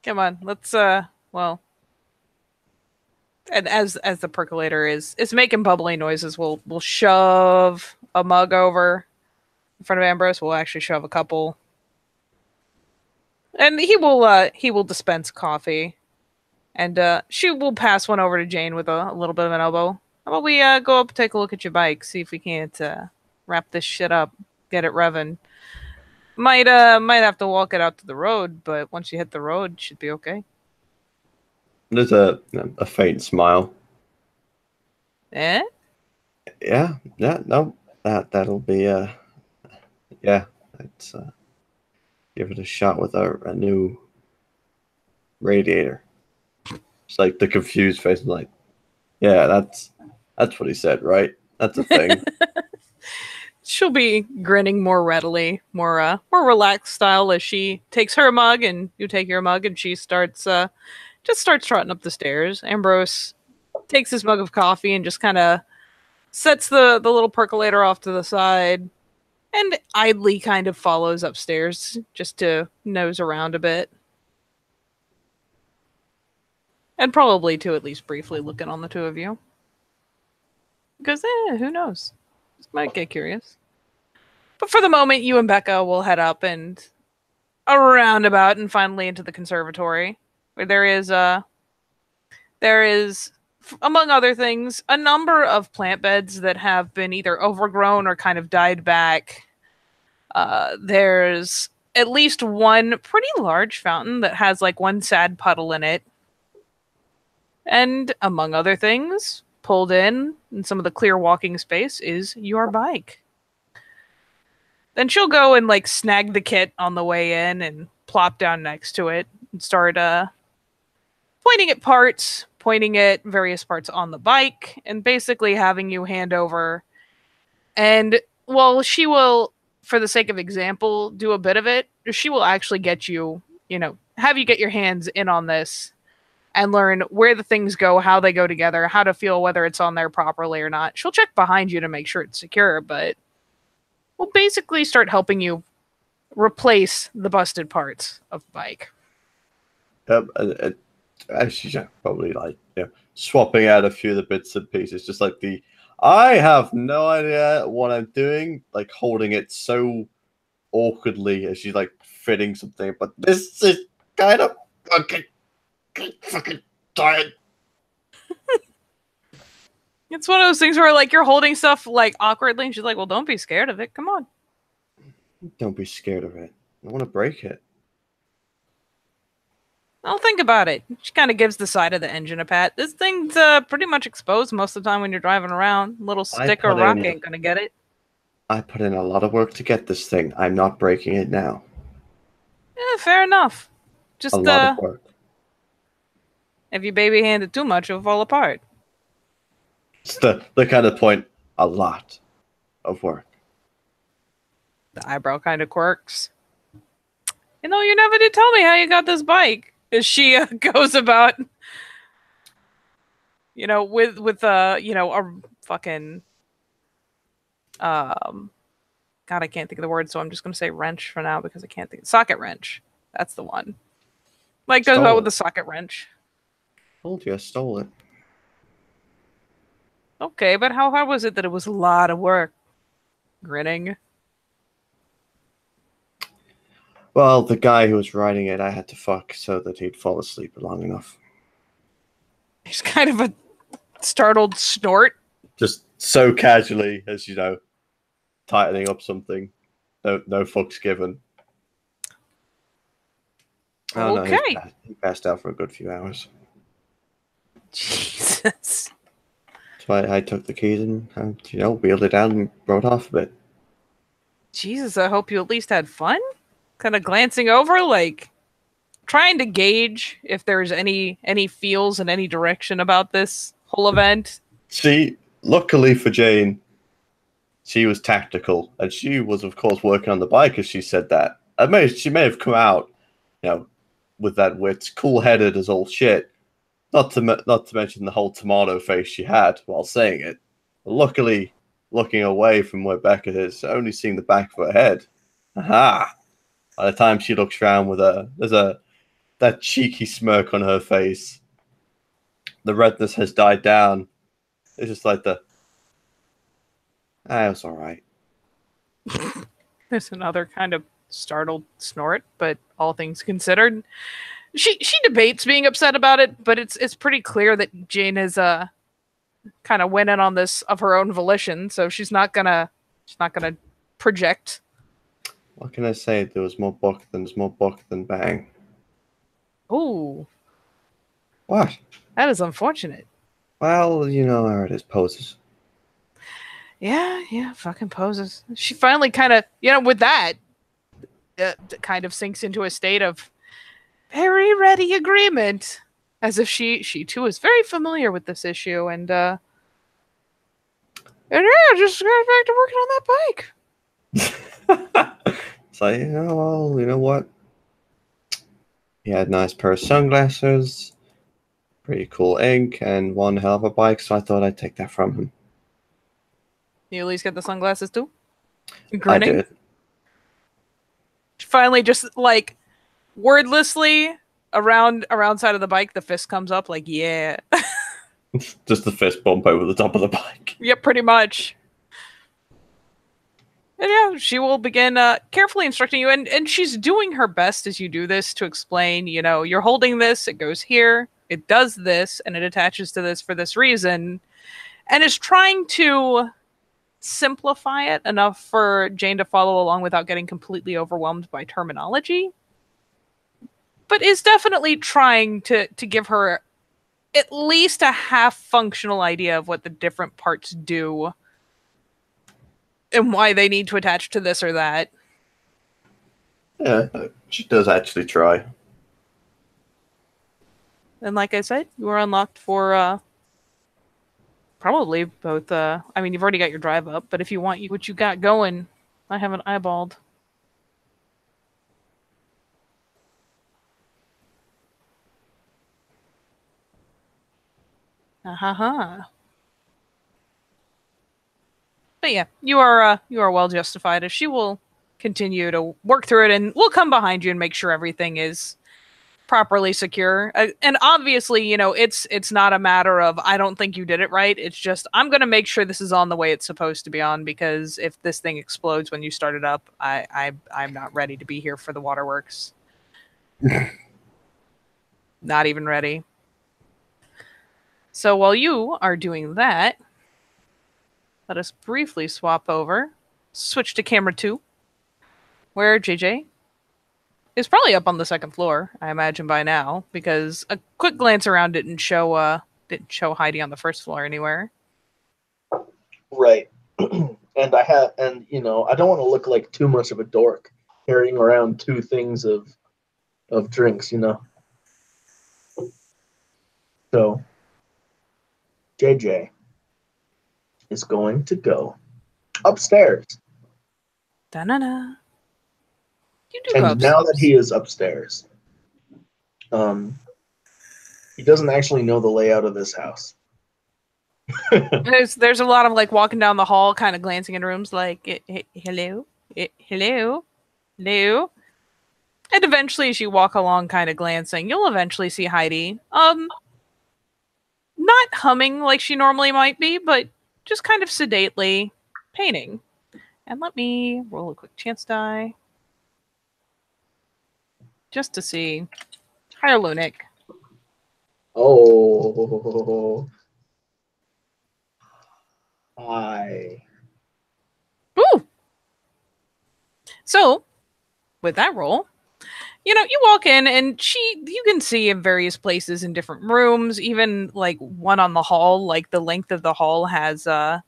Come on, let's well. And as the percolator is making bubbly noises, we'll shove a mug over in front of Ambrose. We'll actually shove a couple. And he will dispense coffee. And she will pass one over to Jane with a little bit of an elbow. How about we go up and take a look at your bike, see if we can't wrap this shit up, get it revving. Might have to walk it out to the road, but once you hit the road, it should be okay. There's a faint smile. Eh? Yeah, no, that'll be yeah, let's give it a shot with a new radiator. It's like the confused face, like, yeah, that's what he said, right? That's a thing. She'll be grinning more readily, more relaxed style as she takes her mug and you take your mug, and she starts trotting up the stairs. Ambrose takes his mug of coffee and just kind of sets the little percolator off to the side and idly kind of follows upstairs just to nose around a bit. And probably to at least briefly look in on the two of you. Because, who knows? Just might get curious. But for the moment, you and Becca will head up and around about and finally into the conservatory, where there is, among other things, a number of plant beds that have been either overgrown or kind of died back. There's at least one pretty large fountain that has like one sad puddle in it. And among other things, pulled in some of the clear walking space is your bike. Then she'll go and like snag the kit on the way in and plop down next to it and start pointing at various parts on the bike, and basically having you hand over. And well, she will, for the sake of example, do a bit of it. She will actually get you, have you get your hands in on this and learn where the things go, how they go together, how to feel whether it's on there properly or not. She'll check behind you to make sure it's secure, but we'll basically start helping you replace the busted parts of the bike. She's probably like, swapping out a few of the bits and pieces, just like I have no idea what I'm doing, like holding it so awkwardly as she's like fitting something, but this is kind of fucking tired. It's one of those things where like you're holding stuff like awkwardly and she's like, well, don't be scared of it. Come on. Don't be scared of it. I want to break it. I'll think about it. She kind of gives the side of the engine a pat. This thing's pretty much exposed most of the time when you're driving around. Little stick or rock ain't gonna get it. I put in a lot of work to get this thing. I'm not breaking it now. Yeah, fair enough. Just a lot of work. If you baby hand it too much, it'll fall apart. It's the kind of point, a lot of work. The eyebrow kind of quirks. You never did tell me how you got this bike. As she goes about, with a fucking God, I can't think of the word, so I'm just going to say wrench for now because I can't think. Socket wrench. That's the one. Like goes well with the socket wrench. Told you I stole it. Okay, but how hard was it that it was a lot of work? Grinning. Well, the guy who was writing it, I had to fuck so that he'd fall asleep long enough. He's kind of a startled snort. Just so casually, as you know, tightening up something. No fucks given. Oh okay. No, he passed out for a good few hours. Jesus. So I took the keys and, wheeled it down and rode off a bit. Jesus, I hope you at least had fun. Kind of glancing over, like trying to gauge if there's any feels in any direction about this whole event. Luckily for Jane, she was tactical, and she was, of course, working on the bike as she said that. She may have come out, with that wit, cool-headed as all shit. Not to mention the whole tomato face she had while saying it. But luckily, looking away from where Becca is, only seeing the back of her head. Aha! By the time she looks around that cheeky smirk on her face. The redness has died down. It's just like it was all right. There's another kind of startled snort, but all things considered, she debates being upset about it, but it's pretty clear that Jane is kind of went in on this of her own volition, so she's not gonna project. What can I say? There's more buck than bang. Ooh. What? That is unfortunate. Well, how it is, poses. Yeah, fucking poses. She finally kind of, with that, kind of sinks into a state of very ready agreement, as if she too is very familiar with this issue, and yeah, just got back to working on that bike. It's like, well, you know what? He had a nice pair of sunglasses, pretty cool ink, and one hell of a bike, so I thought I'd take that from him. You at least get the sunglasses too? Grinning. I did. Finally, just like wordlessly around side of the bike, the fist comes up like, yeah. Just the fist bump over the top of the bike. Yep, pretty much. And yeah, she will begin carefully instructing you, and she's doing her best as you do this to explain, you're holding this, it goes here, it does this, and it attaches to this for this reason, and is trying to simplify it enough for Jane to follow along without getting completely overwhelmed by terminology, but is definitely trying to give her at least a half functional idea of what the different parts do and why they need to attach to this or that. Yeah, she does actually try. And like I said, you are unlocked for probably both. You've already got your drive up, but if you want what you got going, I haven't eyeballed. But yeah, you are well justified, as she will continue to work through it, and we'll come behind you and make sure everything is properly secure. And obviously, it's not a matter of I don't think you did it right. It's just I'm going to make sure this is on the way it's supposed to be on, because if this thing explodes when you start it up, I'm not ready to be here for the waterworks. Not even ready. So while you are doing that, let us briefly swap over, switch to camera 2, where JJ is probably up on the second floor, I imagine by now, because a quick glance around didn't show Heidi on the first floor anywhere. Right. And I don't want to look like too much of a dork carrying around 2 things of drinks, So JJ is going to go upstairs. Da-na-na. And now that he is upstairs, he doesn't actually know the layout of this house. There's a lot of like walking down the hall, kind of glancing in rooms, like hello, hello, hello. And eventually, as you walk along, kind of glancing, you'll eventually see Heidi. Not humming like she normally might be, but just kind of sedately painting. And let me roll a quick chance die, just to see. Hi, Lunik. Oh. Hi. Woo! So, with that roll, you walk in and you can see in various places in different rooms, even like one on the hall, like the length of the hall has at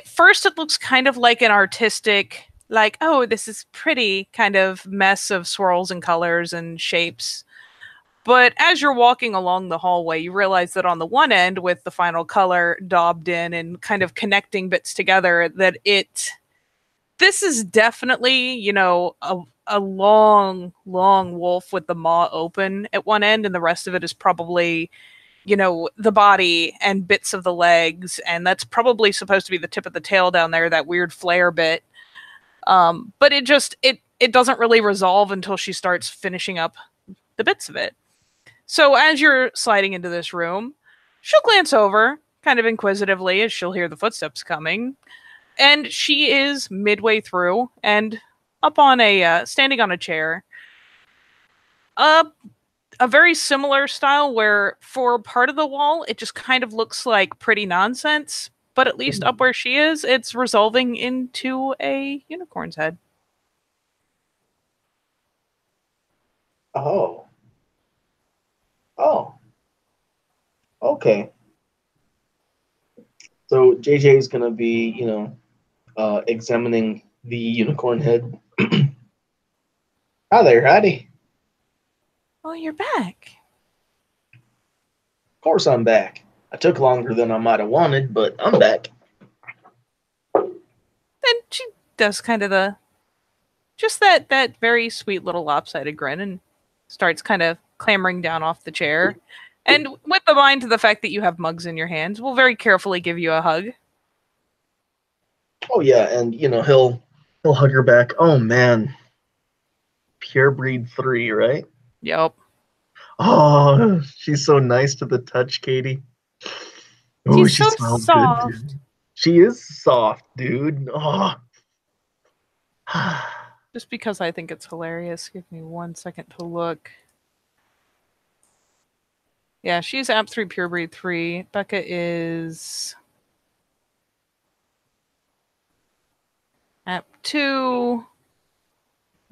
first it looks kind of like an artistic, like, oh, this is pretty kind of mess of swirls and colors and shapes. But as you're walking along the hallway, you realize that on the one end, with the final color daubed in and kind of connecting bits together, that this is definitely, a long, long wolf with the maw open at one end, and the rest of it is probably, the body and bits of the legs, and that's probably supposed to be the tip of the tail down there, that weird flare bit. But it doesn't really resolve until she starts finishing up the bits of it. So as you're sliding into this room, she'll glance over, kind of inquisitively, as she'll hear the footsteps coming. And she is midway through and up on standing on a chair. A very similar style where for part of the wall, it just kind of looks like pretty nonsense. But at least up where she is, it's resolving into a unicorn's head. Oh. Oh. Okay. So JJ is gonna be, examining the unicorn head. Hi there, Heidi. Oh, you're back. Of course I'm back. I took longer than I might have wanted, but I'm back. And she does kind of just that very sweet little lopsided grin and starts kind of clambering down off the chair. And with the mind to the fact that you have mugs in your hands, will very carefully give you a hug. Oh yeah, and he'll hug her back. Oh man. Pure breed 3, right? Yep. Oh, she's so nice to the touch, Katie. Oh, She's she so smells soft. good, dude. She is soft, dude. Oh. Just because I think it's hilarious. Give me 1 second to look. Yeah, she's App 3 Pure Breed 3. Becca is App 2.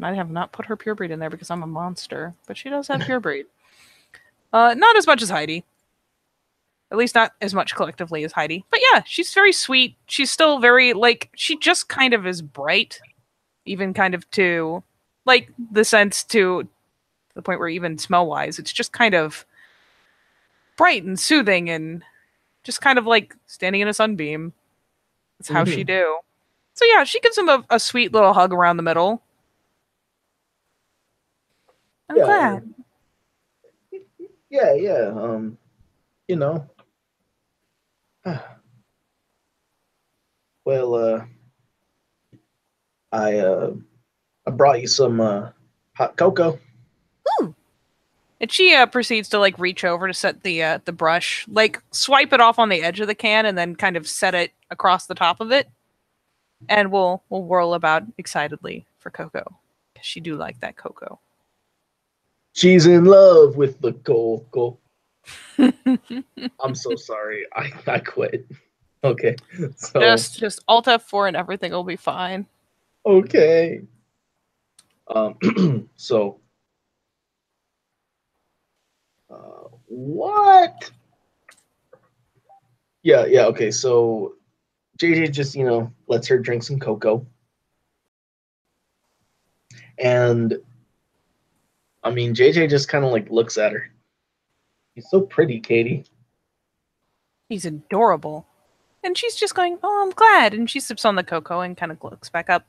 I have not put her Pure Breed in there because I'm a monster, but she does have Pure Breed. Not as much as Heidi. At least not as much collectively as Heidi. But yeah, she's very sweet. She's still very, she just kind of is bright. Even kind of to, the sense to the point where even smell-wise, it's just kind of bright and soothing and just kind of like standing in a sunbeam. That's how she do. So yeah, she gives him a sweet little hug around the middle. I'm glad. Yeah, yeah. You know. Well, I brought you some hot cocoa. Ooh. And she proceeds to reach over to set the brush, swipe it off on the edge of the can, and then kind of set it across the top of it. And we'll whirl about excitedly for cocoa, because she do like that cocoa. She's in love with the cocoa. I'm so sorry. I quit. Okay. So just Alt F4 and everything will be fine. Okay. So what? Yeah, okay. So JJ just, lets her drink some cocoa. And I mean, JJ just kind of looks at her. He's so pretty, Katie. He's adorable. And she's just going, oh, I'm glad. And she sips on the cocoa and kind of looks back up.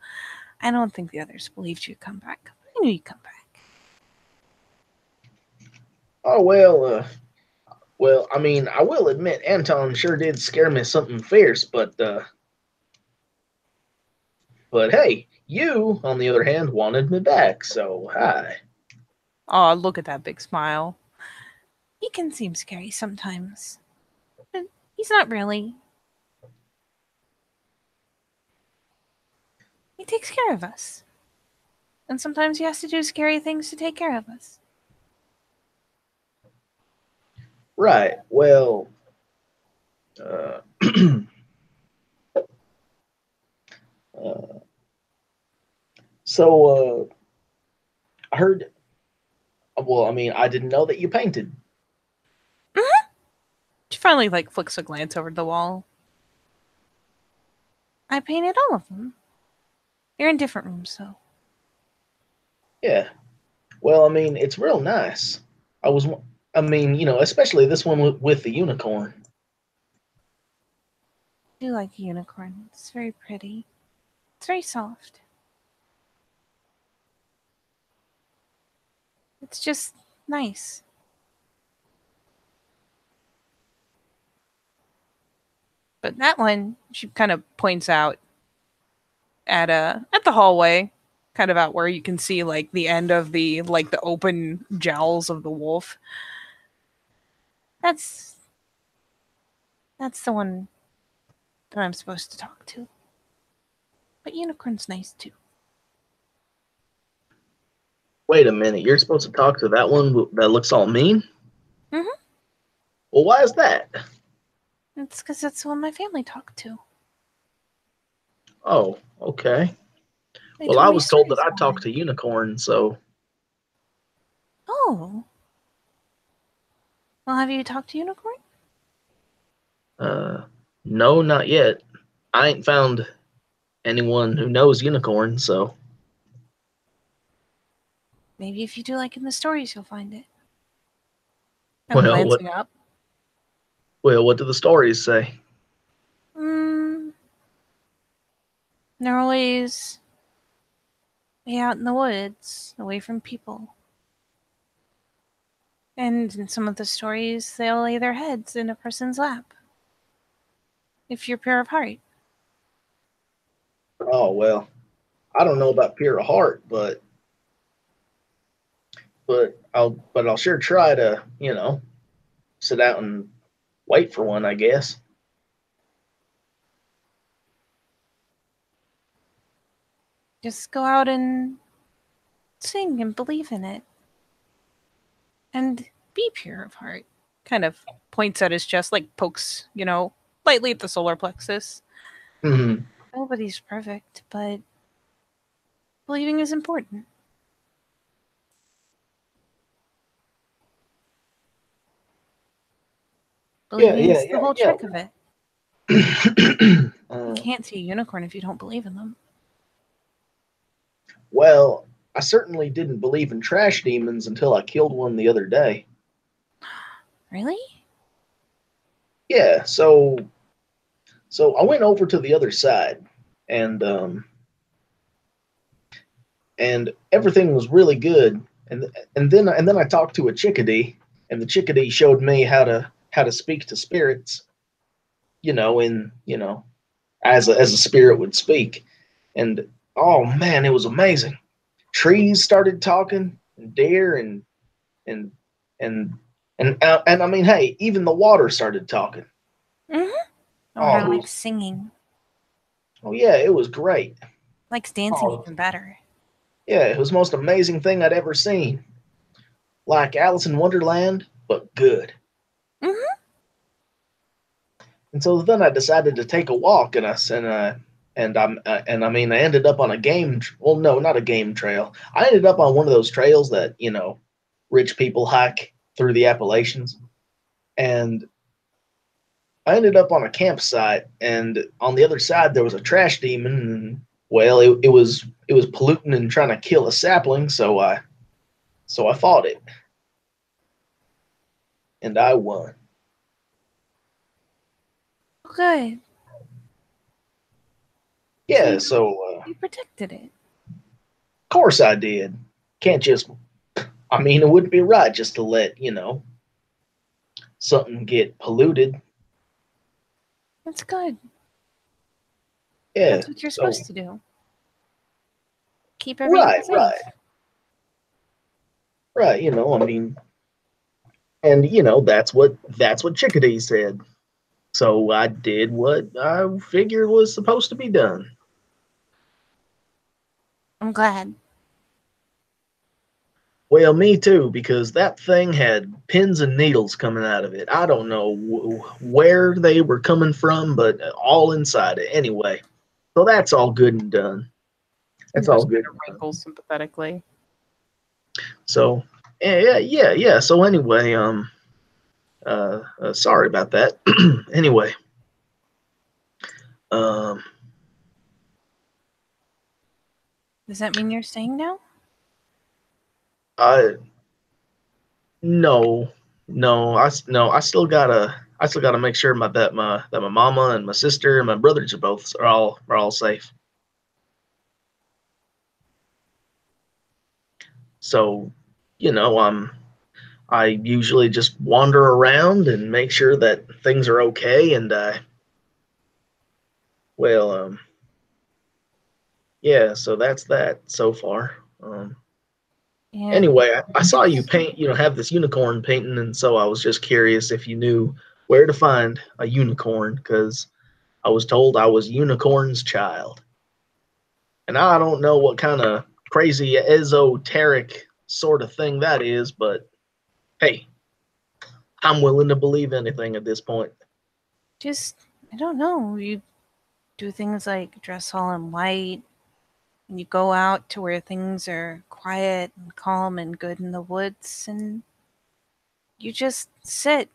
I don't think the others believed you'd come back. I knew you'd come back. Oh, well, Well, I mean, I will admit Anton sure did scare me something fierce, but hey, you, on the other hand, wanted me back, so hi. Oh, look at that big smile. He can seem scary sometimes, but he's not really. He takes care of us. And sometimes he has to do scary things to take care of us. Right. Well, uh, uh, so I heard. Well, I mean, I didn't know that you painted. She finally flicks a glance over the wall. I painted all of them. They're in different rooms, though. Yeah. Well, I mean, it's real nice. I was. I mean, especially this one with the unicorn. I do like a unicorn. It's very pretty. It's very soft. It's just nice. But that one, she kind of points out at the hallway, kind of out where you can see the end of the open jowls of the wolf. That's the one that I'm supposed to talk to. But unicorn's nice too. Wait a minute. You're supposed to talk to that one that looks all mean? Mhm. Well, why is that? It's because that's the one my family talked to. Oh, okay. They Well, told I me was told that stories I about talked it. to unicorn, so Oh. Well, have you talked to unicorn? uh, no, not yet. I ain't found anyone who knows unicorn, so Maybe if you do in the stories, you'll find it. I'm well, what glancing up. what do the stories say? Hmm. They're always way out in the woods, away from people. And in some of the stories, they'll lay their heads in a person's lap. If you're pure of heart. Oh well, I don't know about pure of heart, but I'll sure try to sit out and wait for one, I guess. Just go out and sing and believe in it. And be pure of heart. Kind of points at his chest, pokes, lightly at the solar plexus. Hmm. Nobody's perfect, but believing is important. Yeah, Believing yeah, is the whole yeah, trick of it. yeah. You can't see a unicorn if you don't believe in them. Well, I certainly didn't believe in trash demons until I killed one the other day. Really? Yeah, so I went over to the other side, and and everything was really good. And then I talked to a chickadee, and the chickadee showed me how to speak to spirits, in as a spirit would speak. And oh man, it was amazing. Trees started talking, and deer, and and and I mean, hey, even the water started talking. Mm-hmm. Oh, Water likes singing. oh yeah, it was great. Likes dancing Oh even better. yeah, it was the most amazing thing I'd ever seen. Like Alice in Wonderland, but good. Mm-hmm. And so then I decided to take a walk, and I mean I ended up on a well, no, not a game trail. I ended up on one of those trails that rich people hike through the Appalachians, and I ended up on a campsite, and on the other side there was a trash demon, and well, it was polluting and trying to kill a sapling, so I fought it, and I won. Good. So Yeah, so you protected it. of course I did. Can't just, I mean, it wouldn't be right just to let something get polluted. That's good. Yeah. That's what you're so- supposed to do. Keep everything Right, safe. right. I mean, and that's what Chickadee said. So I did what I figured was supposed to be done. I'm glad. Well, me too, because that thing had pins and needles coming out of it. I don't know where they were coming from, but all inside it. Anyway, so that's all good and done. That's all good. Wrinkles sympathetically. So, yeah. So anyway, sorry about that. Anyway, Does that mean you're staying now? No, I still gotta make sure that my mama and my sister and my brothers are all safe. So, I usually just wander around and make sure that things are okay, and yeah. So that's that so far. Yeah. Anyway, I saw you paint, have this unicorn painting, and so I was just curious if you knew where to find a unicorn, because I was told I was unicorn's child. And I don't know what kind of crazy esoteric sort of thing that is, but hey, I'm willing to believe anything at this point. Just, I don't know. You do things like dress all in white, and you go out to where things are quiet and calm and good in the woods, and you just sit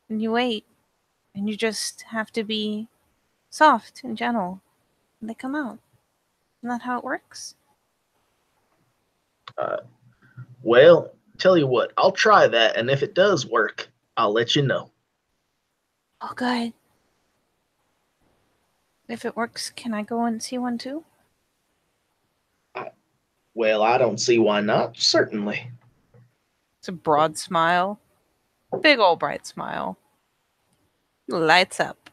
and you wait, and you just have to be soft and gentle, and they come out. Isn't that how it works? Well, tell you what, I'll try that, and if it does work, I'll let you know. Oh, good. If it works, can I go and see one too? Well, I don't see why not. Certainly. It's a broad smile. Big old bright smile. Lights up.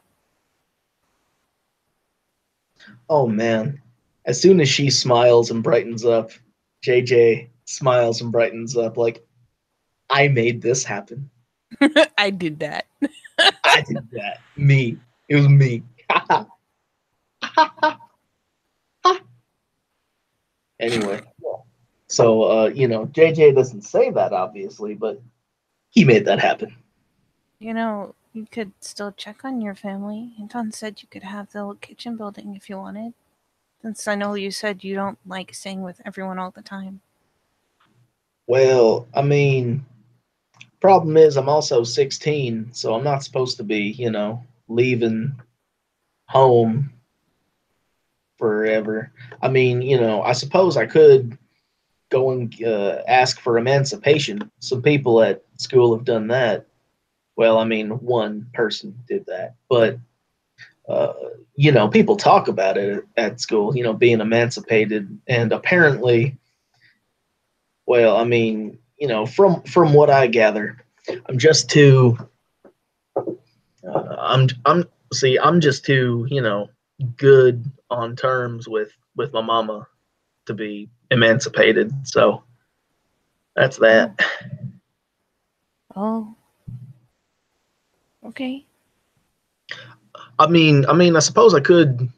Oh man. As soon as she smiles and brightens up, JJ smiles and brightens up like, I made this happen. I did that. I did that. Me. It was me. Anyway. So JJ doesn't say that obviously, but he made that happen. You could still check on your family. Anton said you could have the little kitchen building if you wanted. Since I know you said you don't like staying with everyone all the time. Well, I mean, problem is I'm also 16, so I'm not supposed to be, leaving home forever. I mean, I suppose I could go and ask for emancipation. Some people at school have done that. Well, I mean, one person did that, but people talk about it at school, being emancipated, and apparently, well, I mean, from what I gather, I'm just too, I'm just too, good on terms with my mama to be emancipated. So that's that. Oh. Okay. I suppose I could,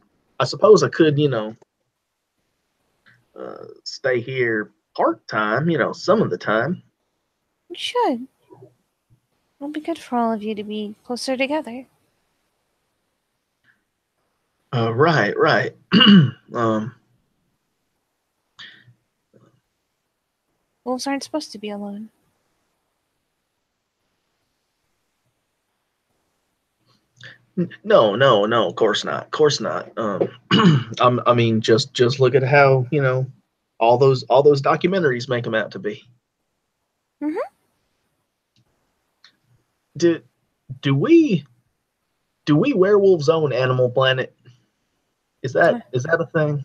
stay here part time, some of the time. You should. It'll be good for all of you to be closer together. Right. Wolves aren't supposed to be alone. No, of course not. Of course not. I mean, just look at how all those documentaries make them out to be. Mhm. Do we werewolves own Animal Planet? Is that a thing?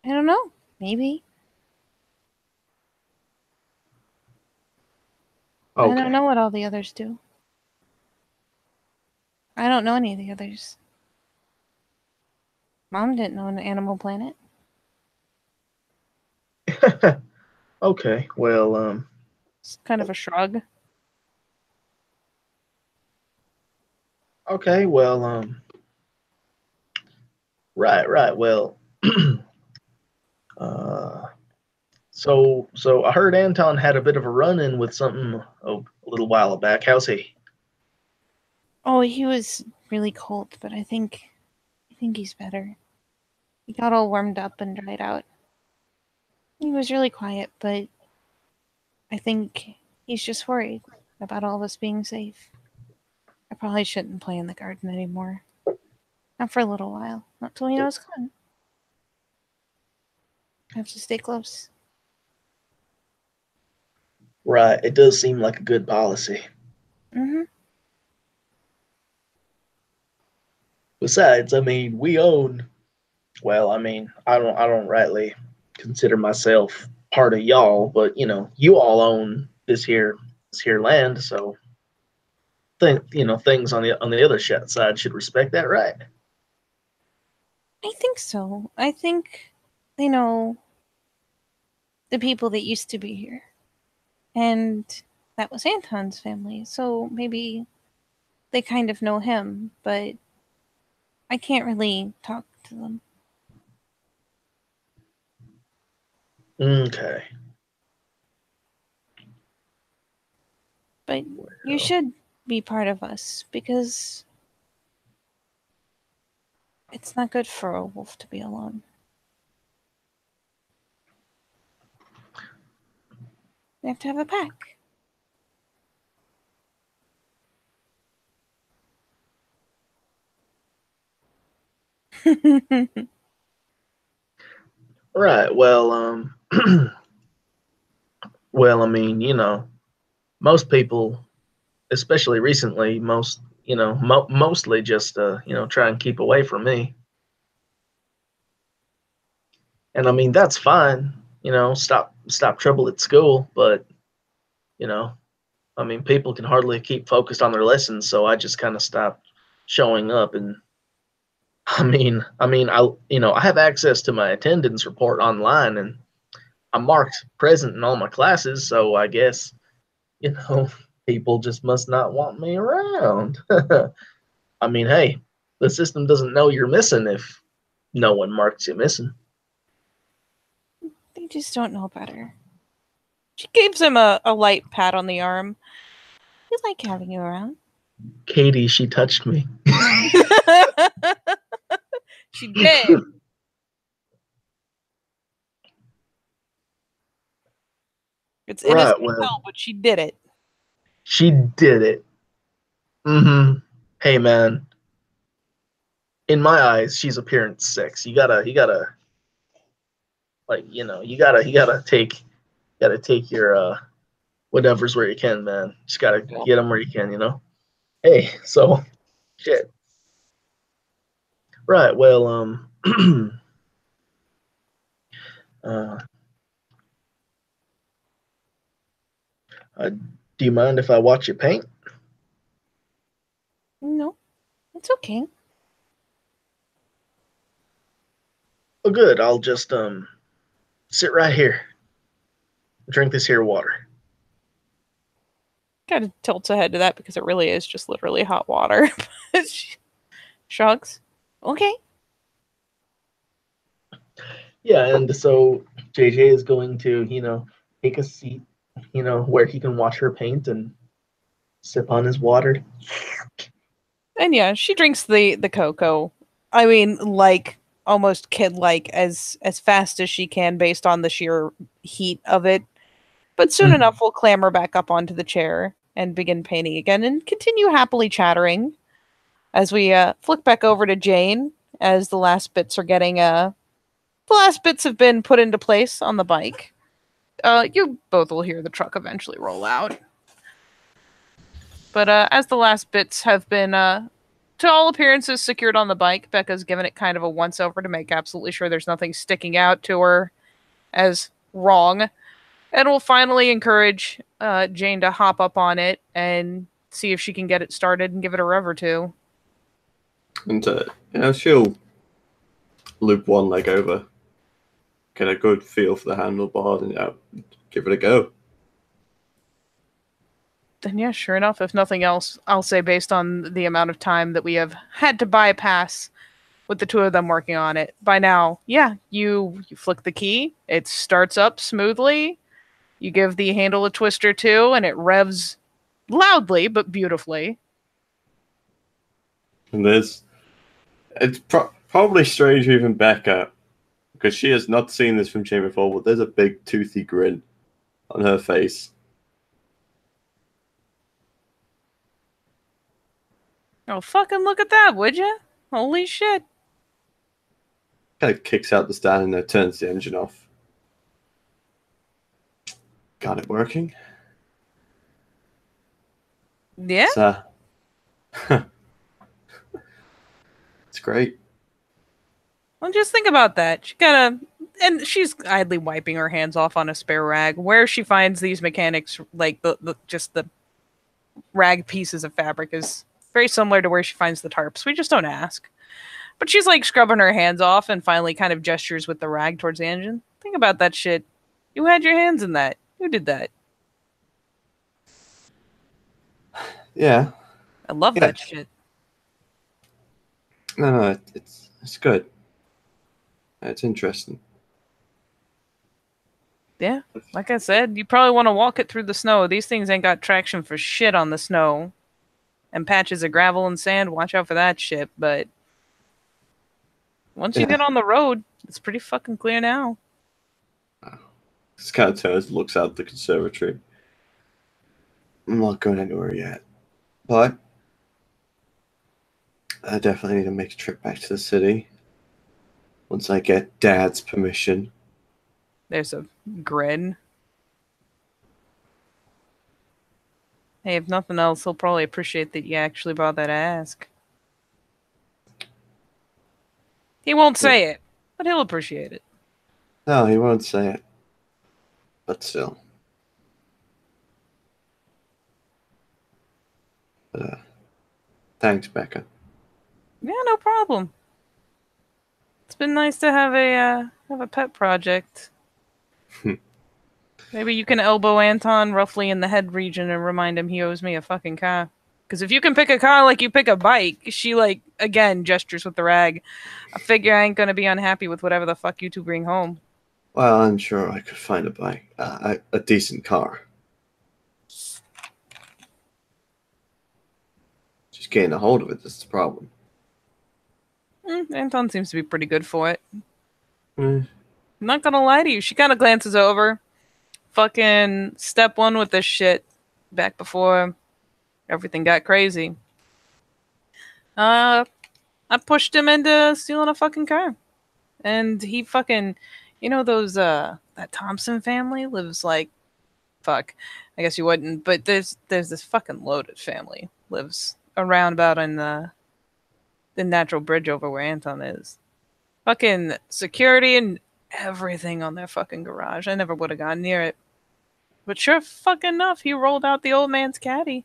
I don't know. Maybe. Okay. I don't know what all the others do. I don't know any of the others. Mom didn't know an Animal Planet. Okay, well, It's kind of a shrug. okay, well, right. Well, uh, so I heard Anton had a bit of a run-in with something a little while back. How's he? Oh, he was really cold, but I think he's better. He got all warmed up and dried out. He was really quiet, but I think he's just worried about all of us being safe. I probably shouldn't play in the garden anymore. Not for a little while. Not till he knows gone. I have to stay close. Right, it does seem like a good policy. Mm-hmm. Besides, I mean, we own. Well, I mean, I don't rightly consider myself part of y'all, but you all own this here land, so things on the other side should respect that, right? I think so. I think they know the people that used to be here. And that was Anton's family, so maybe they kind of know him, but I can't really talk to them. Okay. But you should be part of us because it's not good for a wolf to be alone. We have to have a pack. Right. Well, well, I mean, most people, especially recently, mostly just try and keep away from me. And I mean, that's fine. Stop trouble at school, but you know, I mean, people can hardly keep focused on their lessons, so I just kind of stopped showing up. And I have access to my attendance report online, and I'm marked present in all my classes, so I guess you know people just must not want me around. I mean, hey, the system doesn't know you're missing if no one marks you missing. They just don't know better. She gives him a light pat on the arm. We like having you around. Katie, she touched me. She did. It's innocent Right, as well, hell, but she did it. she did it. Mm-hmm. Hey, man. In my eyes, she's appearance six. You gotta, like, you gotta take your whatever's where you can, man. Just gotta get them where you can. Hey, so shit. Right. Well, uh, do you mind if I watch you paint? No, it's okay. Oh, good. I'll just sit right here, drink this here water. Kind of tilts ahead to that because it really is just literally hot water. She shrugs. Okay. Yeah, and so JJ is going to, take a seat, where he can watch her paint and sip on his water. And yeah, she drinks the cocoa. I mean, like almost kid-like as fast as she can based on the sheer heat of it. But soon enough, we'll clamber back up onto the chair and begin painting again and continue happily chattering as we flick back over to Jane as the last bits are getting the last bits have been put into place on the bike. You both will hear the truck eventually roll out. But as the last bits have been, to all appearances, secured on the bike, Becca's given it kind of a once-over to make absolutely sure there's nothing sticking out to her as wrong. And we'll finally encourage Jane to hop up on it and see if she can get it started and give it a rev or two. And she'll loop one leg over, get a good feel for the handlebar, and give it a go. Then yeah, sure enough, if nothing else, I'll say based on the amount of time that we have had to bypass with the two of them working on it, by now, yeah, you flick the key, it starts up smoothly, you give the handle a twist or two, and it revs loudly but beautifully. And it's probably strange even Becca, because she has not seen this from Jane before, but there's a big toothy grin on her face. Oh, fucking look at that, would you? Holy shit. Kind of kicks out the stand and turns the engine off. Got it working? Yeah? It's great. Well, just think about that. She and she's idly wiping her hands off on a spare rag. Where she finds these mechanics, like just the rag pieces of fabric, is very similar to where she finds the tarps. We just don't ask. But she's like scrubbing her hands off and finally kind of gestures with the rag towards the engine. Think about that shit. You had your hands in that. Who did that? Yeah. I love that shit. No, it's good. It's interesting. Yeah, like I said, you probably want to walk it through the snow. These things ain't got traction for shit on the snow. And patches of gravel and sand, watch out for that shit. But once you get on the road, it's pretty fucking clear now. This kind of turns and looks out the conservatory. I'm not going anywhere yet. But I definitely need to make a trip back to the city. Once I get Dad's permission. There's a grin. Hey, if nothing else, he'll probably appreciate that you actually bothered to ask. He won't say it, but he'll appreciate it. No, he won't say it. But still. Thanks, Becca. Yeah, no problem. It's been nice to have a pet project. Maybe you can elbow Anton roughly in the head region and remind him he owes me a fucking car. Because if you can pick a car like you pick a bike, she, like, again, gestures with the rag. I figure I ain't going to be unhappy with whatever the fuck you two bring home. Well, I'm sure I could find a bike, a decent car. Just getting a hold of it, that's the problem. Anton seems to be pretty good for it. Mm. I'm not gonna lie to you. She kind of glances over. Fucking step one with this shit back before everything got crazy. I pushed him into stealing a fucking car. And he fucking, you know those, that Thompson family lives like, fuck, I guess you wouldn't, but there's this fucking loaded family lives around about in the natural bridge over where Anton is. Fucking security and everything on their fucking garage. I never would have gone near it. But sure fucking enough, he rolled out the old man's caddy.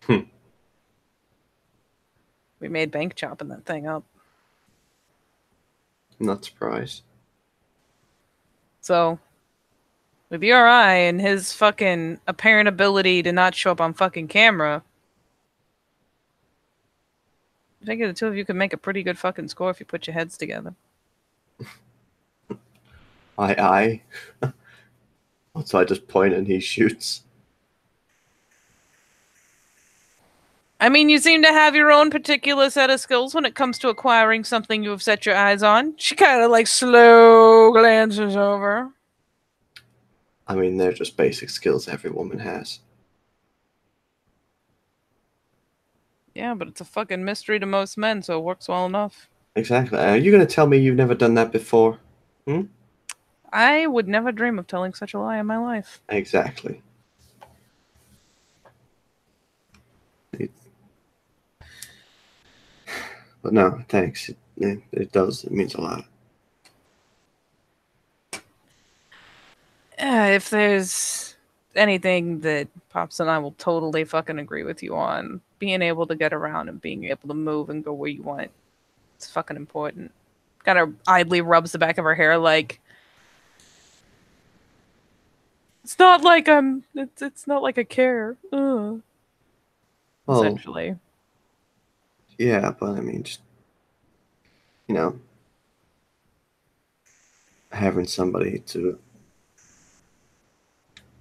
We made bank chopping that thing up. I'm not surprised. So, with your eye and his fucking apparent ability to not show up on fucking camera, I think the two of you could make a pretty good fucking score if you put your heads together. Aye. So I just point and he shoots. I mean, you seem to have your own particular set of skills when it comes to acquiring something you have set your eyes on. She kind of like slow glances over. I mean, they're just basic skills every woman has. Yeah, but it's a fucking mystery to most men, so it works well enough. Exactly. Are you going to tell me you've never done that before? I would never dream of telling such a lie in my life. Exactly. But no, thanks. It does. It means a lot. If there's anything that Pops and I will totally fucking agree with you on. Being able to get around and being able to move and go where you want. It's fucking important. Kind of idly rubs the back of her hair like it's not like it's not like I care. Ugh. Well, Essentially. yeah, but I mean, just, you know, having somebody to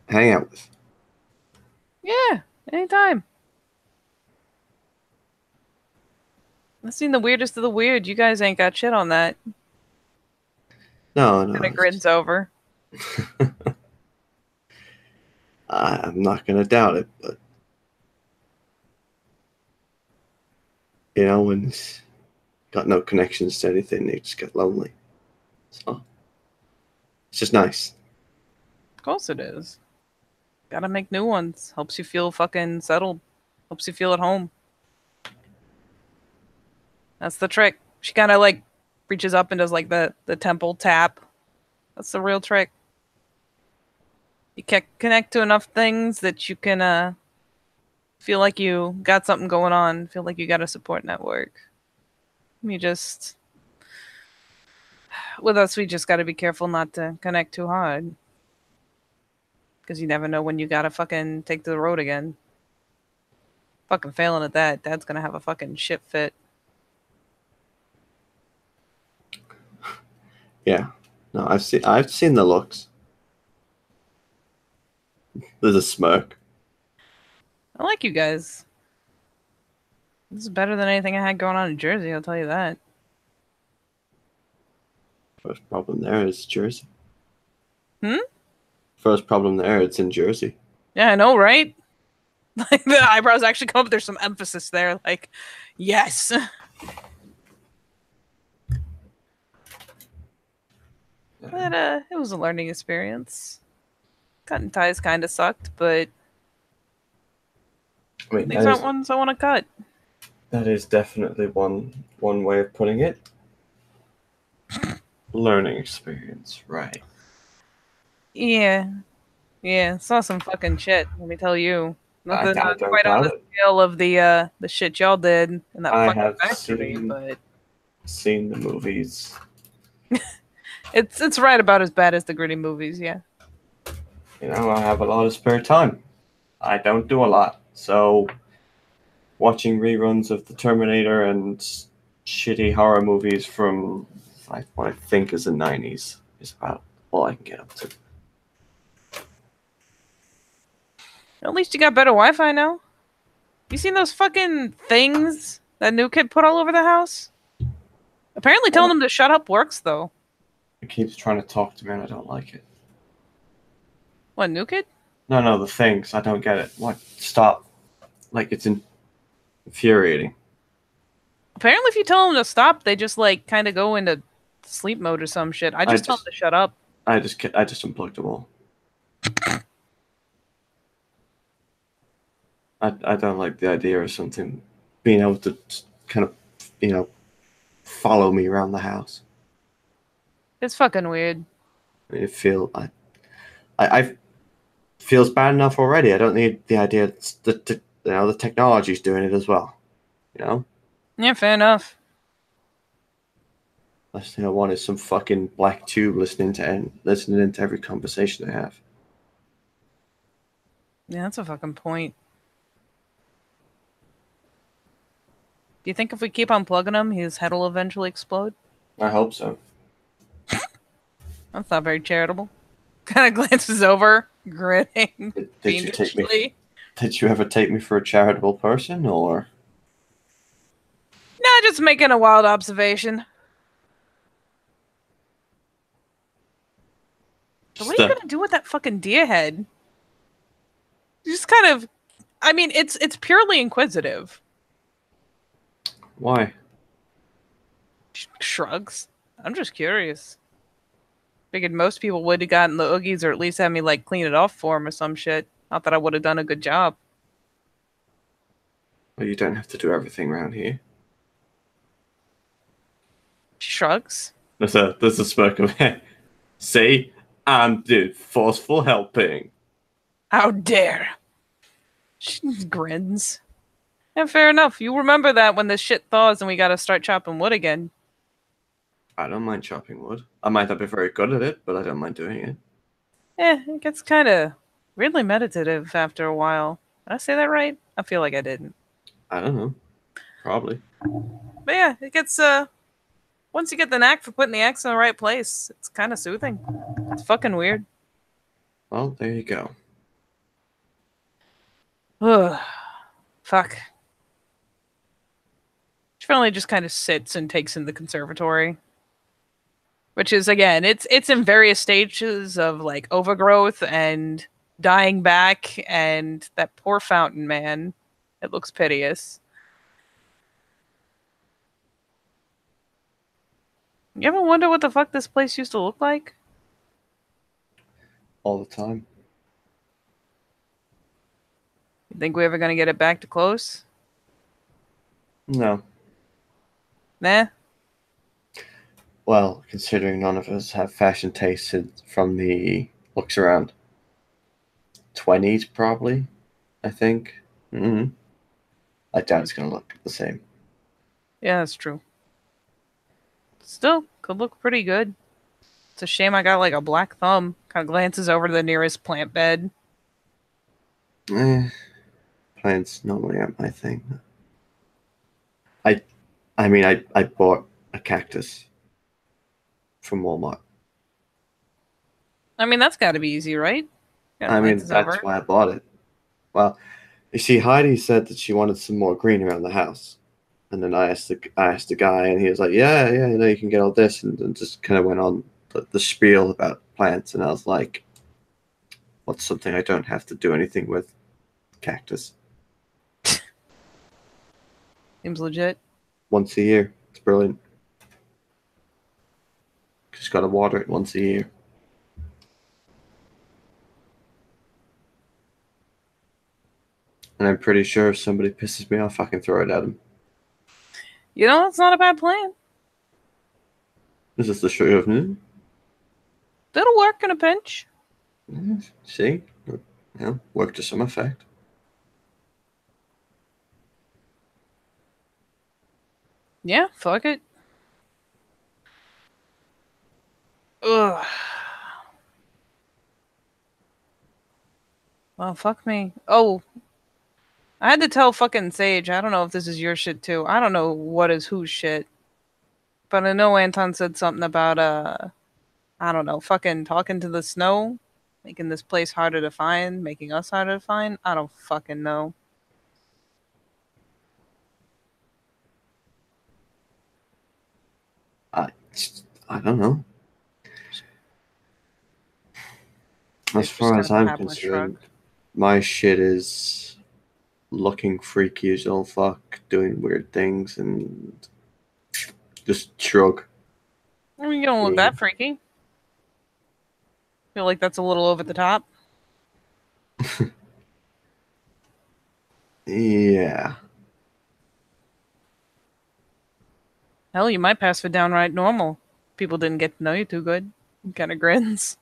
hang out with. Yeah, anytime. I've seen the weirdest of the weird. You guys ain't got shit on that. No, And it it's grins over. I'm not gonna doubt it, but you know, when it's got no connections to anything, you just get lonely. So it's just nice. Of course it is. Gotta make new ones. Helps you feel fucking settled. Helps you feel at home. That's the trick. She kind of like reaches up and does like the temple tap. That's the real trick. You can connect to enough things that you can feel like you got something going on. Feel like you got a support network. You just with us, we just got to be careful not to connect too hard. Because you never know when you gotta fucking take to the road again. Fucking failing at that, Dad's gonna have a fucking shit fit. Yeah. No, I've seen the looks. There's a smirk. I like you guys. This is better than anything I had going on in Jersey, I'll tell you that. First problem there is Jersey. Hmm? First problem there, it's in Jersey. Yeah, I know, right? Like the eyebrows actually come up. There's some emphasis there. Like, yes. But it was a learning experience. Cutting ties kind of sucked, but I mean, these aren't ones I want to cut. that is definitely one way of putting it. Learning experience, right? Yeah, yeah. Saw some fucking shit. Let me tell you. Nothing I don't quite on doubt the it. scale of the shit y'all did in that I fucking have factory, seen- but Seen the movies. it's right about as bad as the gritty movies. Yeah. You know, I have a lot of spare time. I don't do a lot, so watching reruns of the Terminator and shitty horror movies from what I think is the 90s is about all I can get up to. At least you got better Wi-Fi now. You seen those fucking things that new kid put all over the house? Apparently, telling them to shut up works though. It keeps trying to talk to me and I don't like it. What, new kid? No, the things. I don't get it. What? Stop. Like, it's infuriating. Apparently, if you tell them to stop, they just like kind of go into sleep mode or some shit. I just tell them to shut up. I just unplugged them all. I don't like the idea of something being able to kind of, follow me around the house. It's fucking weird. I mean, I feels bad enough already. I don't need the idea that the technology's doing it as well. You know, Yeah, fair enough. last thing I want is some fucking black tube listening into every conversation I have. Yeah, that's a fucking point. Do you think if we keep unplugging him, his head will eventually explode? I hope so. That's not very charitable. Kind of glances over, grinning. Did you take me? fiendishly. Did you ever take me for a charitable person, or? No, just making a wild observation. So what are you gonna do with that fucking deer head? Just kind of, I mean, it's purely inquisitive. Why? Shrugs. I'm just curious. Figured most people would have gotten the oogies or at least had me like clean it off for him or some shit. Not that I would have done a good job. Well, you don't have to do everything around here. Shrugs. There's a smirk of See, I'm dude, forceful helping. How dare. She grins. Yeah, fair enough. You remember that when this shit thaws and we gotta start chopping wood again. I don't mind chopping wood. I might not be very good at it, but I don't mind doing it. It gets kind of weirdly meditative after a while. Did I say that right? I feel like I didn't. I don't know. Probably. But yeah, it gets, once you get the knack for putting the axe in the right place, it's kind of soothing. It's fucking weird. Well, there you go. Ugh. Fuck. She finally just kind of sits and takes in the conservatory. Which is, again, it's in various stages of, like, overgrowth and dying back, and that poor fountain, man. It looks piteous. You ever wonder what the fuck this place used to look like? All the time. You think we're ever gonna get it back to close? No. Nah? Well, considering none of us have fashion tastes from the looks around 20s, probably, I think. Mm-hmm. I doubt it's going to look the same. Yeah, that's true. Still, could look pretty good. It's a shame I got, like, a black thumb. Kind of glances over to the nearest plant bed. Plants normally aren't my thing. I bought a cactus from Walmart. I mean, that's gotta be easy, right? I mean, that's why I bought it. Well, you see, Heidi said that she wanted some more green around the house. And then I asked the guy, and he was like, yeah, you can get all this. And just kind of went on the spiel about plants. And I was like, what's something I don't have to do anything with? Cactus. Seems legit. Once a year. It's brilliant. Just got to water it once a year. And I'm pretty sure if somebody pisses me off, I can throw it at them. You know, it's not a bad plan. This is the sugar of it. That'll work in a pinch. See? Work to some effect. Yeah, fuck it. Ugh. Well, fuck me. Oh, I had to tell fucking Sage. I don't know if this is your shit too. I don't know what is whose shit. But I know Anton said something about, I don't know, fucking talking to the snow, making this place harder to find, making us harder to find. I don't fucking know. I don't know. As far as I'm concerned, my shit is looking freaky as all fuck, doing weird things, and just shrug. I mean, you don't look that freaky. Feel like that's a little over the top. Yeah. Hell, you might pass for downright normal. People didn't get to know you too good. Kind of grins.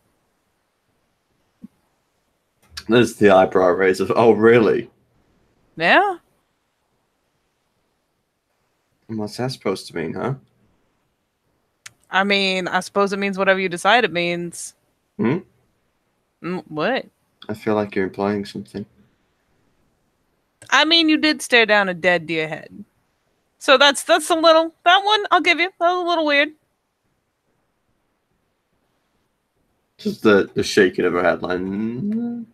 There's the eyebrow raise of, oh, really? Yeah? What's that supposed to mean, huh? I mean, I suppose it means whatever you decide it means. Hmm? What? I feel like you're implying something. I mean, you did stare down a dead deer head. So that's a little, that one, I'll give you. That was a little weird. Just the shaking of her head line.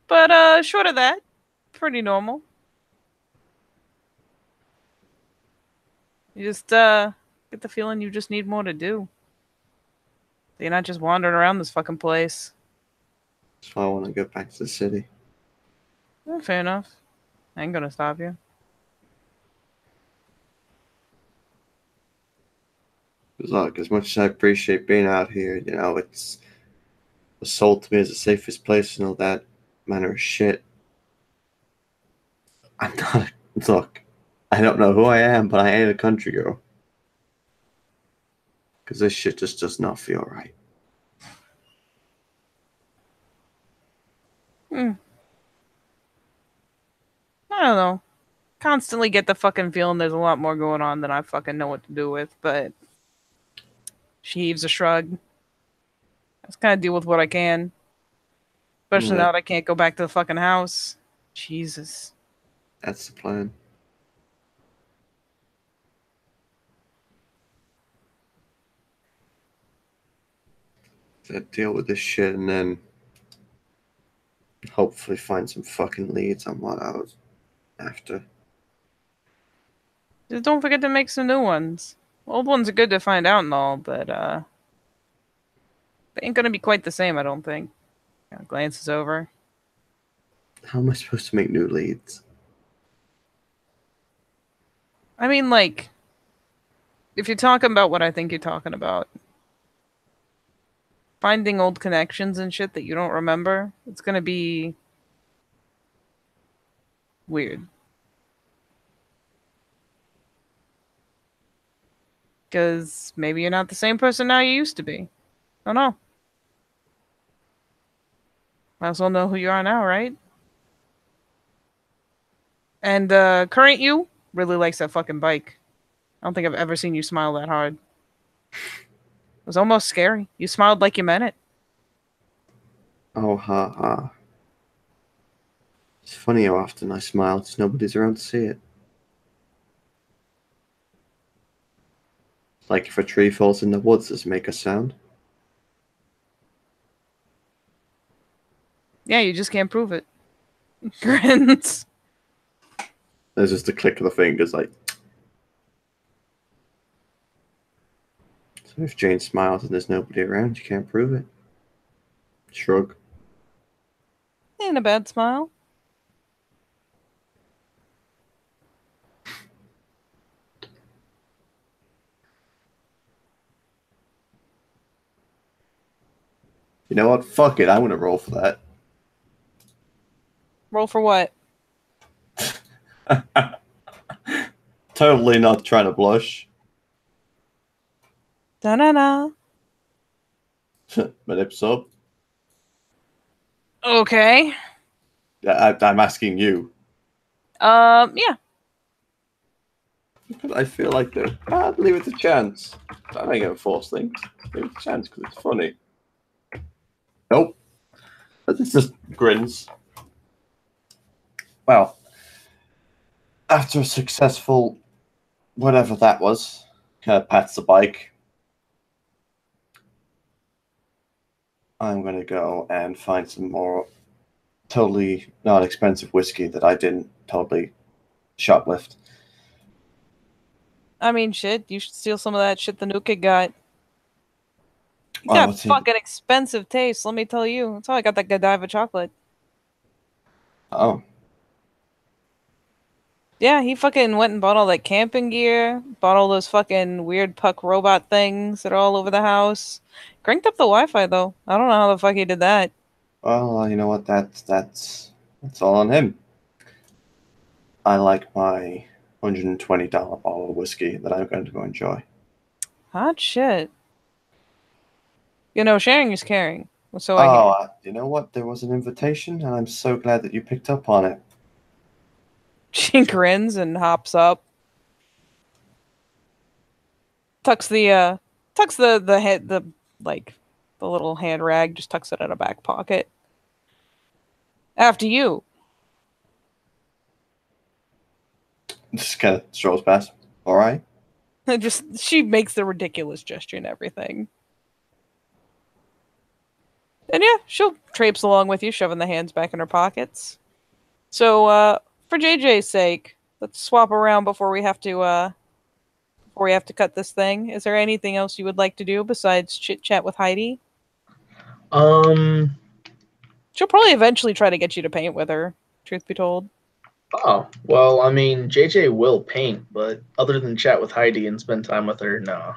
But short of that, pretty normal. You just get the feeling you just need more to do. You're not just wandering around this fucking place. That's why I want to go back to the city. Yeah, fair enough. I ain't gonna stop you. Look, as much as I appreciate being out here, it's was sold to me as the safest place and all that manner of shit. I'm not. Look, I don't know who I am, but I ain't a country girl. Because this shit just does not feel right. Hmm. I don't know. Constantly get the fucking feeling there's a lot more going on than I fucking know what to do with, but she heaves a shrug. I just kind of deal with what I can. Especially Yeah, now that I can't go back to the fucking house. Jesus. that's the plan. To deal with this shit and then hopefully find some fucking leads on what I was after. Just don't forget to make some new ones. Old ones are good to find out and all, but they ain't gonna be quite the same, I don't think. Glances over. How am I supposed to make new leads? I mean, like, if you're talking about what I think you're talking about, finding old connections and shit that you don't remember, it's gonna be weird. Because maybe you're not the same person now you used to be. I don't know. Might as well know who you are now, right? And current you really likes that fucking bike. I don't think I've ever seen you smile that hard. It was almost scary. You smiled like you meant it. Oh, ha ha. It's funny how often I smile, just nobody's around to see it. Like if a tree falls in the woods, does it make a sound? Yeah, you just can't prove it. Grins. There's just a click of the fingers, like. So if Jane smiles and there's nobody around, you can't prove it. Shrug. Ain't a bad smile. You know what? Fuck it. I'm gonna roll for that. Roll for what? Totally not trying to blush. Da-na-na. My lips up. Okay. I'm asking you. Yeah. But I feel like leave it a chance. I'm not gonna force things. Leave it a chance because it's funny. Nope. It's just grins. Well, after a successful whatever that was, kind of pats the bike. I'm gonna go and find some more totally not expensive whiskey that I didn't totally shoplift. I mean, shit. You should steal some of that shit the new kid got. You Oh, got what's in? fucking expensive taste, let me tell you. That's how I got that Godiva chocolate. Oh, Yeah, he fucking went and bought all that camping gear, bought all those fucking weird puck robot things that are all over the house. Cranked up the Wi-Fi though. I don't know how the fuck he did that. well, you know what? That's all on him. I like my $120 bottle of whiskey that I'm going to go enjoy. Hot shit. You know, sharing is caring. So I Oh, hear. you know what? There was an invitation, and I'm so glad that you picked up on it. She grins and hops up. Tucks the head the like the little hand rag, just tucks it in a back pocket. After you. Just kind of strolls past. All right. Just she makes the ridiculous gesture and everything. And yeah, she'll traipse along with you, shoving the hands back in her pockets. So, for JJ's sake, let's swap around before we have to cut this thing. Is there anything else you would like to do besides chit chat with Heidi? Um. She'll probably eventually try to get you to paint with her, truth be told. Oh, well, I mean, JJ will paint, but other than chat with Heidi and spend time with her, no.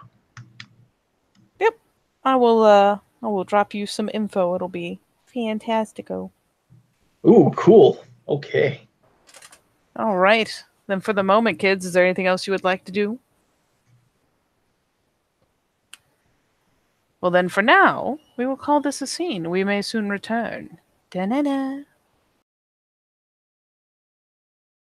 Yep. I will drop you some info. It'll be fantastico. Ooh, cool. Okay. All right. Then for the moment, kids, is there anything else you would like to do? Well, then for now, we will call this a scene. We may soon return. Da-na-na.